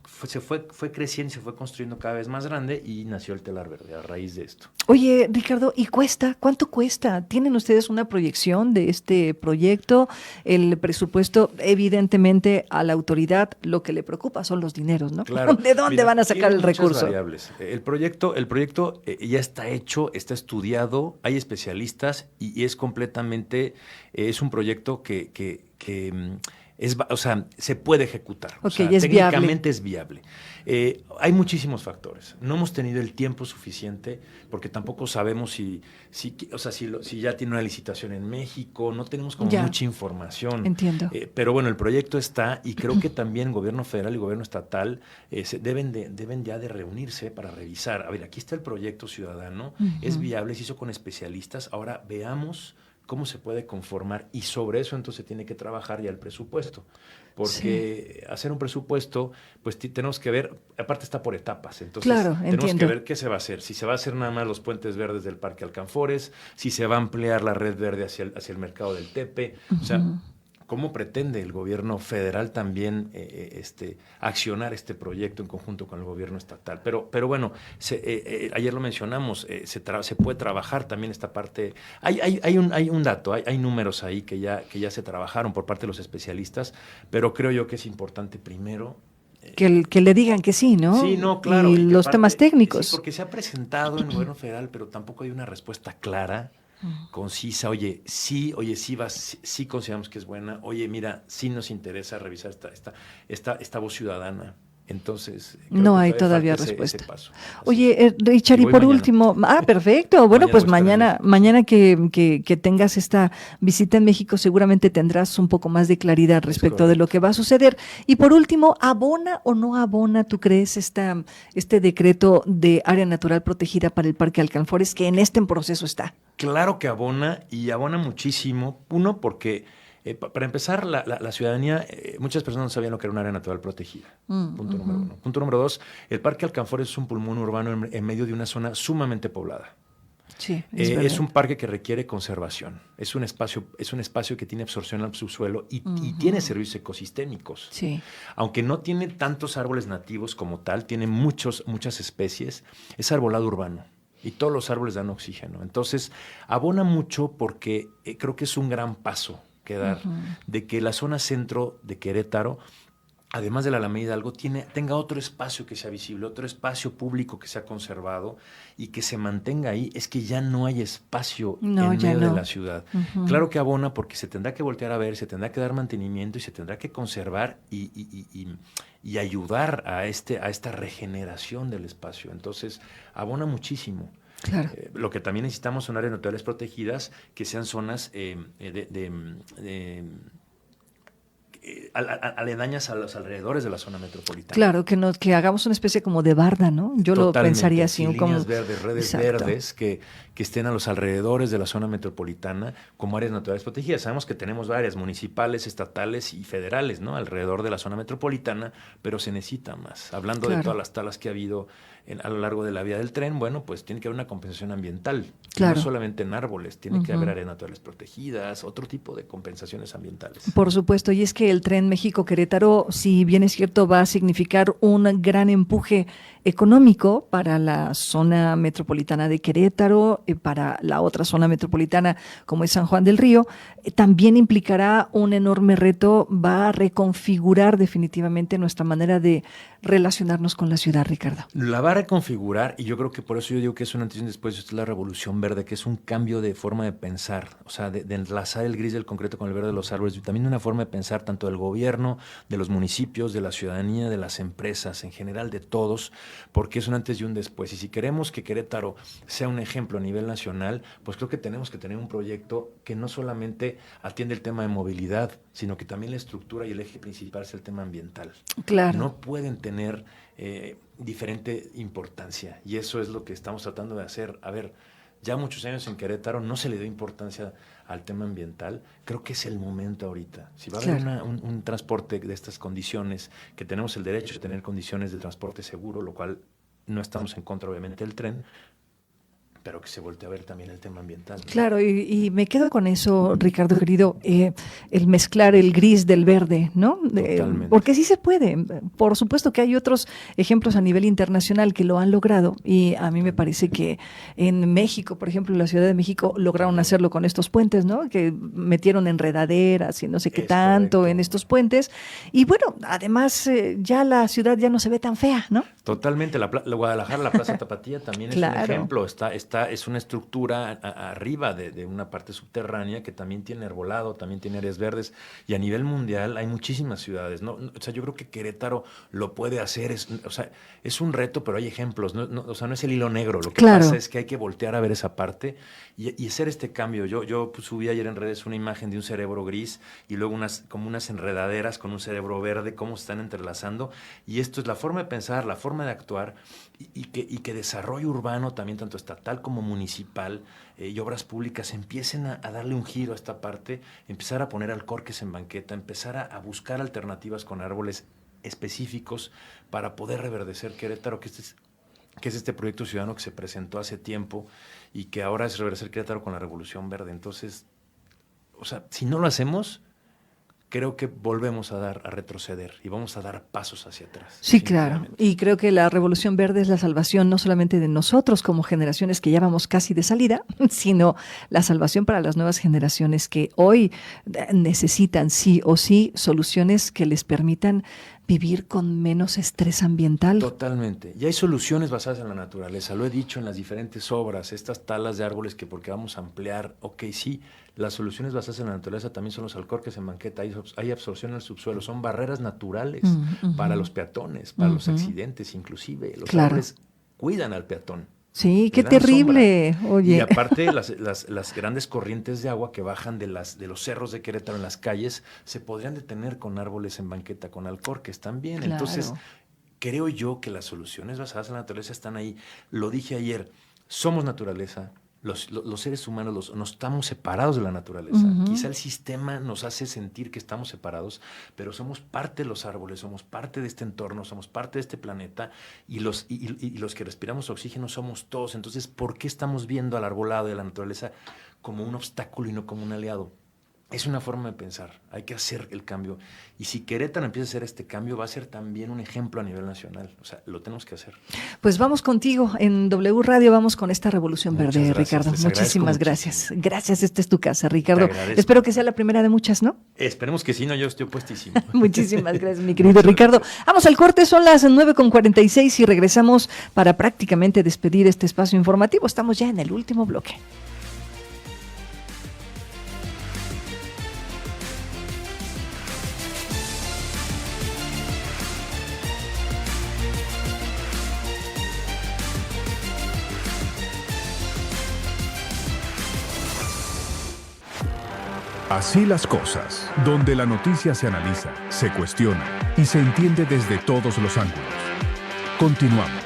creciendo y se fue construyendo cada vez más grande y nació el Telar Verde a raíz de esto. Oye, Ricardo, ¿y cuánto cuesta? ¿Tienen ustedes una proyección de este proyecto? El presupuesto, evidentemente, a la autoridad lo que le preocupa son los dineros, ¿no? Claro. ¿De dónde van a sacar el recurso? Variables. El proyecto ya está hecho, está estudiado, hay especialistas y es completamente, es un proyecto que se puede ejecutar. Okay, es técnicamente es viable. Hay muchísimos factores. No hemos tenido el tiempo suficiente porque tampoco sabemos si ya tiene una licitación en México. No tenemos como mucha información. Entiendo. Pero bueno, el proyecto está y creo que también gobierno federal y gobierno estatal deben ya de reunirse para revisar. A ver, aquí está el proyecto ciudadano. Es viable, se hizo con especialistas. Ahora veamos cómo se puede conformar y sobre eso entonces tiene que trabajar ya el presupuesto, porque hacer un presupuesto, pues tenemos que ver, aparte está por etapas, entonces tenemos que ver qué se va a hacer, si se va a hacer nada más los puentes verdes del Parque Alcanfores, si se va a ampliar la red verde hacia el mercado del Tepe, o sea, ¿cómo pretende el gobierno federal también accionar este proyecto en conjunto con el gobierno estatal? Pero bueno, ayer lo mencionamos, se puede trabajar también esta parte. Hay un dato, hay números ahí que ya se trabajaron por parte de los especialistas, pero creo yo que es importante primero que le digan que sí, ¿no? Sí, no, claro. Y los temas técnicos. Sí, porque se ha presentado en el gobierno federal, pero tampoco hay una respuesta clara, concisa. Oye, sí consideramos que es buena. Oye, mira, sí nos interesa revisar esta voz ciudadana. Entonces, no hay todavía respuesta. Ese paso. Oye, Richard, y por último, perfecto. Bueno, pues mañana que tengas esta visita en México, seguramente tendrás un poco más de claridad respecto de lo que va a suceder. Y por último, ¿abona o no abona, tú crees, este decreto de área natural protegida para el Parque Alcanfores, que en este proceso está? Claro que abona, y abona muchísimo. Uno, porque para empezar, la ciudadanía, muchas personas no sabían lo que era un área natural protegida. Punto número uno. Punto número dos, el Parque Alcanfores es un pulmón urbano en medio de una zona sumamente poblada. Sí, es un parque que requiere conservación. Es un espacio que tiene absorción al subsuelo y tiene servicios ecosistémicos. Sí. Aunque no tiene tantos árboles nativos como tal, tiene muchas especies, es arbolado urbano. Y todos los árboles dan oxígeno. Entonces, abona mucho porque creo que es un gran paso que dar de que la zona centro de Querétaro, además de la Alameda Hidalgo, tenga otro espacio que sea visible, otro espacio público que sea conservado y que se mantenga ahí. Es que ya no hay espacio en medio de la ciudad. Claro que abona porque se tendrá que voltear a ver, se tendrá que dar mantenimiento y se tendrá que conservar y ayudar a esta regeneración del espacio. Entonces, abona muchísimo. Claro. Lo que también necesitamos son áreas naturales protegidas que sean zonas aledañas a los alrededores de la zona metropolitana. Claro, que hagamos una especie como de barda, ¿no? Yo lo pensaría así. Sí, como líneas verdes, redes verdes que estén a los alrededores de la zona metropolitana como áreas naturales protegidas. Sabemos que tenemos áreas municipales, estatales y federales, ¿no? Alrededor de la zona metropolitana, pero se necesita más. Hablando de todas las talas que ha habido a lo largo de la vía del tren, bueno, pues tiene que haber una compensación ambiental. Claro. No solamente en árboles, tiene que haber áreas naturales protegidas, otro tipo de compensaciones ambientales. Por supuesto, y es que el tren México-Querétaro, si bien es cierto, va a significar un gran empuje económico para la zona metropolitana de Querétaro, para la otra zona metropolitana como es San Juan del Río, también implicará un enorme reto, va a reconfigurar definitivamente nuestra manera de relacionarnos con la ciudad, Ricardo. La va a reconfigurar, y yo creo que por eso yo digo que es una antes y un después, esto es la revolución verde, que es un cambio de forma de pensar, o sea, de enlazar el gris del concreto con el verde de los árboles, y también una forma de pensar tanto del gobierno, de los municipios, de la ciudadanía, de las empresas, en general de todos, porque es un antes y un después. Y si queremos que Querétaro sea un ejemplo a nivel nacional, pues creo que tenemos que tener un proyecto que no solamente atiende el tema de movilidad, sino que también la estructura y el eje principal es el tema ambiental. Claro. No pueden tener diferente importancia, y eso es lo que estamos tratando de hacer. A ver, ya muchos años en Querétaro no se le dio importancia al tema ambiental. Creo que es el momento ahorita. Si va a haber un transporte de estas condiciones, que tenemos el derecho de tener condiciones de transporte seguro, lo cual no estamos en contra, obviamente, del tren, pero que se voltee a ver también el tema ambiental, ¿no? Claro, y me quedo con eso, Ricardo querido, el mezclar el gris del verde, ¿no? Porque sí se puede. Por supuesto que hay otros ejemplos a nivel internacional que lo han logrado, y a mí me parece que en México, por ejemplo, en la Ciudad de México, lograron hacerlo con estos puentes, ¿no? Que metieron enredaderas y no sé qué tanto en estos puentes. Y bueno, además ya la ciudad ya no se ve tan fea, ¿no? Totalmente. La Guadalajara, la Plaza Tapatía también es un ejemplo. Es una estructura arriba de una parte subterránea que también tiene arbolado, también tiene áreas verdes, y a nivel mundial hay muchísimas ciudades, ¿no? O sea, yo creo que Querétaro lo puede hacer, es un reto, pero hay ejemplos, no es el hilo negro. Lo que pasa es que hay que voltear a ver esa parte y hacer este cambio. Yo subí ayer en redes una imagen de un cerebro gris y luego como unas enredaderas con un cerebro verde, cómo se están entrelazando, y esto es la forma de pensar, la forma de actuar, y que desarrollo urbano también, tanto estatal como municipal, y obras públicas empiecen a darle un giro a esta parte, empezar a poner alcorques en banqueta, empezar a buscar alternativas con árboles específicos para poder reverdecer Querétaro, que es este proyecto ciudadano que se presentó hace tiempo y que ahora es reverdecer Querétaro con la Revolución Verde. Entonces, o sea, si no lo hacemos, creo que volvemos a retroceder y vamos a dar pasos hacia atrás. Sí, claro. Y creo que la Revolución Verde es la salvación no solamente de nosotros como generaciones que ya vamos casi de salida, sino la salvación para las nuevas generaciones que hoy necesitan sí o sí soluciones que les permitan vivir con menos estrés ambiental. Totalmente. Y hay soluciones basadas en la naturaleza. Lo he dicho en las diferentes obras, estas talas de árboles que porque vamos a ampliar, ok, sí, las soluciones basadas en la naturaleza también son los alcorques en banqueta, hay absorción al subsuelo, son barreras naturales para los peatones, para los accidentes inclusive. Los árboles cuidan al peatón. Sí, qué terrible. Oye. Y aparte las grandes corrientes de agua que bajan de los cerros de Querétaro en las calles se podrían detener con árboles en banqueta, con alcorques también. Claro. Entonces, creo yo que las soluciones basadas en la naturaleza están ahí. Lo dije ayer, somos naturaleza. Los seres humanos no estamos separados de la naturaleza. Quizá el sistema nos hace sentir que estamos separados, pero somos parte de los árboles, somos parte de este entorno, somos parte de este planeta, y los que respiramos oxígeno somos todos. Entonces, ¿por qué estamos viendo al arbolado y a la naturaleza como un obstáculo y no como un aliado? Es una forma de pensar, hay que hacer el cambio. Y si Querétaro empieza a hacer este cambio, va a ser también un ejemplo a nivel nacional. O sea, lo tenemos que hacer. Pues vamos contigo, en W Radio vamos con esta Revolución Verde, Ricardo. Muchísimas gracias. Gracias, esta es tu casa, Ricardo. Espero que sea la primera de muchas, ¿no? Esperemos que sí, no, yo estoy puestísimo. Muchísimas gracias, mi querido Ricardo. Vamos al corte, son las 9:46 y regresamos para prácticamente despedir este espacio informativo. Estamos ya en el último bloque. Así las cosas, donde la noticia se analiza, se cuestiona y se entiende desde todos los ángulos. Continuamos.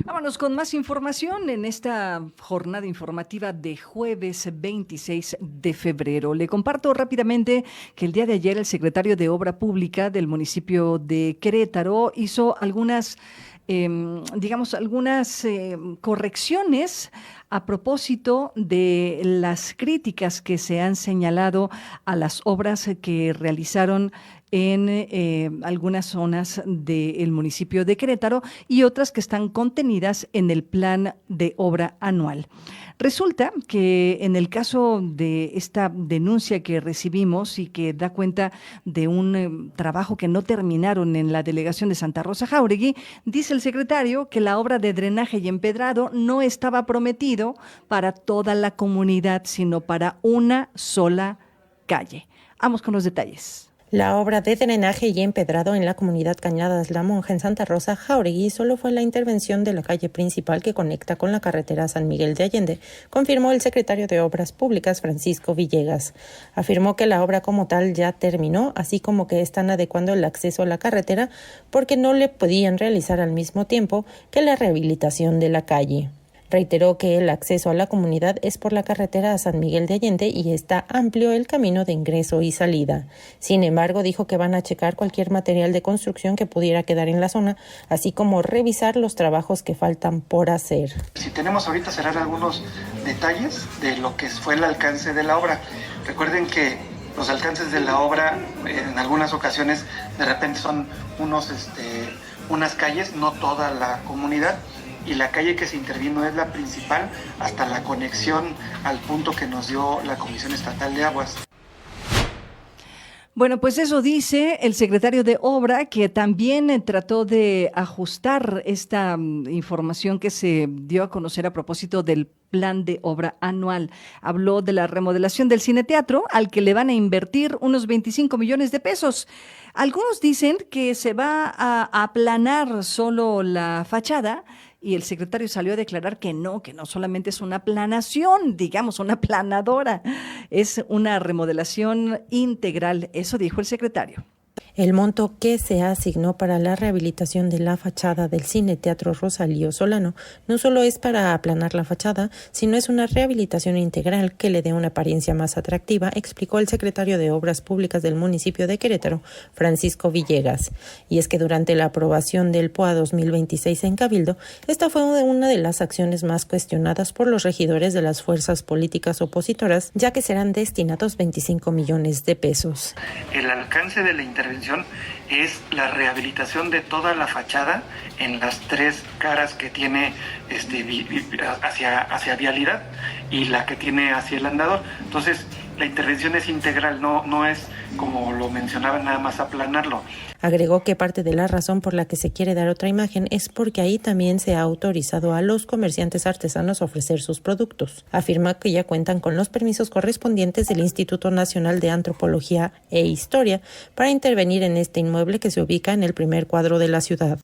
Vámonos con más información en esta jornada informativa de jueves 26 de febrero. Le comparto rápidamente que el día de ayer el secretario de Obra Pública del municipio de Querétaro hizo algunas correcciones a propósito de las críticas que se han señalado a las obras que realizaron en algunas zonas del municipio de Querétaro y otras que están contenidas en el plan de obra anual. Resulta que en el caso de esta denuncia que recibimos y que da cuenta de un trabajo que no terminaron en la delegación de Santa Rosa Jáuregui, dice el secretario que la obra de drenaje y empedrado no estaba prometido para toda la comunidad, sino para una sola calle. Vamos con los detalles. La obra de drenaje y empedrado en la comunidad Cañadas La Monja en Santa Rosa Jáuregui solo fue la intervención de la calle principal que conecta con la carretera San Miguel de Allende, confirmó el secretario de Obras Públicas Francisco Villegas. Afirmó que la obra como tal ya terminó, así como que están adecuando el acceso a la carretera porque no le podían realizar al mismo tiempo que la rehabilitación de la calle. Reiteró que el acceso a la comunidad es por la carretera a San Miguel de Allende y está amplio el camino de ingreso y salida. Sin embargo, dijo que van a checar cualquier material de construcción que pudiera quedar en la zona, así como revisar los trabajos que faltan por hacer. Si tenemos ahorita serán algunos detalles de lo que fue el alcance de la obra. Recuerden que los alcances de la obra en algunas ocasiones de repente son unas calles, no toda la comunidad, y la calle que se intervino es la principal hasta la conexión al punto que nos dio la Comisión Estatal de Aguas. Bueno, pues eso dice el secretario de Obra, que también trató de ajustar esta información que se dio a conocer a propósito del plan de obra anual. Habló de la remodelación del Cineteatro, al que le van a invertir unos 25 millones de pesos. Algunos dicen que se va a aplanar solo la fachada, y el secretario salió a declarar que no solamente es una aplanación, digamos, una aplanadora, es una remodelación integral. Eso dijo el secretario. El monto que se asignó para la rehabilitación de la fachada del Cineteatro Rosalío Solano no solo es para aplanar la fachada, sino es una rehabilitación integral que le dé una apariencia más atractiva, explicó el secretario de Obras Públicas del municipio de Querétaro, Francisco Villegas. Y es que durante la aprobación del POA 2026 en Cabildo, esta fue una de las acciones más cuestionadas por los regidores de las fuerzas políticas opositoras, ya que serán destinados 25 millones de pesos. El alcance de la intervención es la rehabilitación de toda la fachada en las tres caras que tiene hacia vialidad y la que tiene hacia el andador. Entonces, la intervención es integral, no es, como lo mencionaba, nada más aplanarlo. Agregó que parte de la razón por la que se quiere dar otra imagen es porque ahí también se ha autorizado a los comerciantes artesanos a ofrecer sus productos. Afirma que ya cuentan con los permisos correspondientes del Instituto Nacional de Antropología e Historia para intervenir en este inmueble que se ubica en el primer cuadro de la ciudad.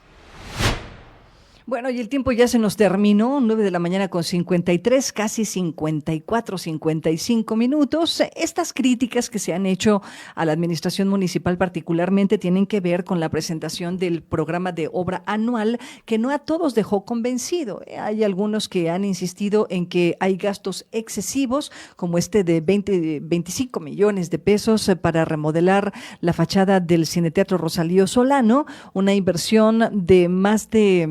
Bueno, y el tiempo ya se nos terminó, 9 de la mañana con 53, casi 54, 55 minutos. Estas críticas que se han hecho a la administración municipal particularmente tienen que ver con la presentación del programa de obra anual, que no a todos dejó convencido. Hay algunos que han insistido en que hay gastos excesivos, como este de 25 millones de pesos para remodelar la fachada del Cineteatro Rosalío Solano, una inversión de más de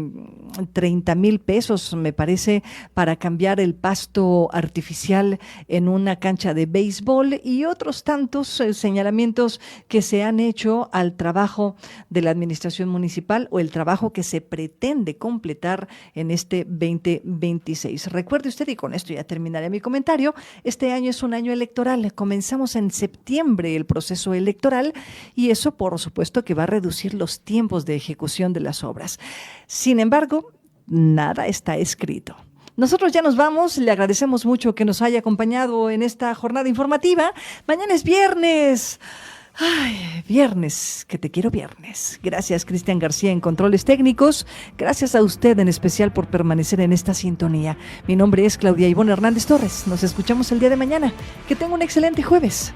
30,000 pesos, me parece, para cambiar el pasto artificial en una cancha de béisbol, y otros tantos señalamientos que se han hecho al trabajo de la administración municipal o el trabajo que se pretende completar en este 2026. Recuerde usted, y con esto ya terminaré mi comentario, este año es un año electoral. Comenzamos en septiembre el proceso electoral, y eso, por supuesto, que va a reducir los tiempos de ejecución de las obras. Sin embargo, nada está escrito. Nosotros ya nos vamos, le agradecemos mucho que nos haya acompañado en esta jornada informativa. Mañana es viernes. Ay, viernes, que te quiero viernes. Gracias, Cristian García en controles técnicos. Gracias a usted en especial por permanecer en esta sintonía. Mi nombre es Claudia Ivonne Hernández Torres. Nos escuchamos el día de mañana. Que tenga un excelente jueves.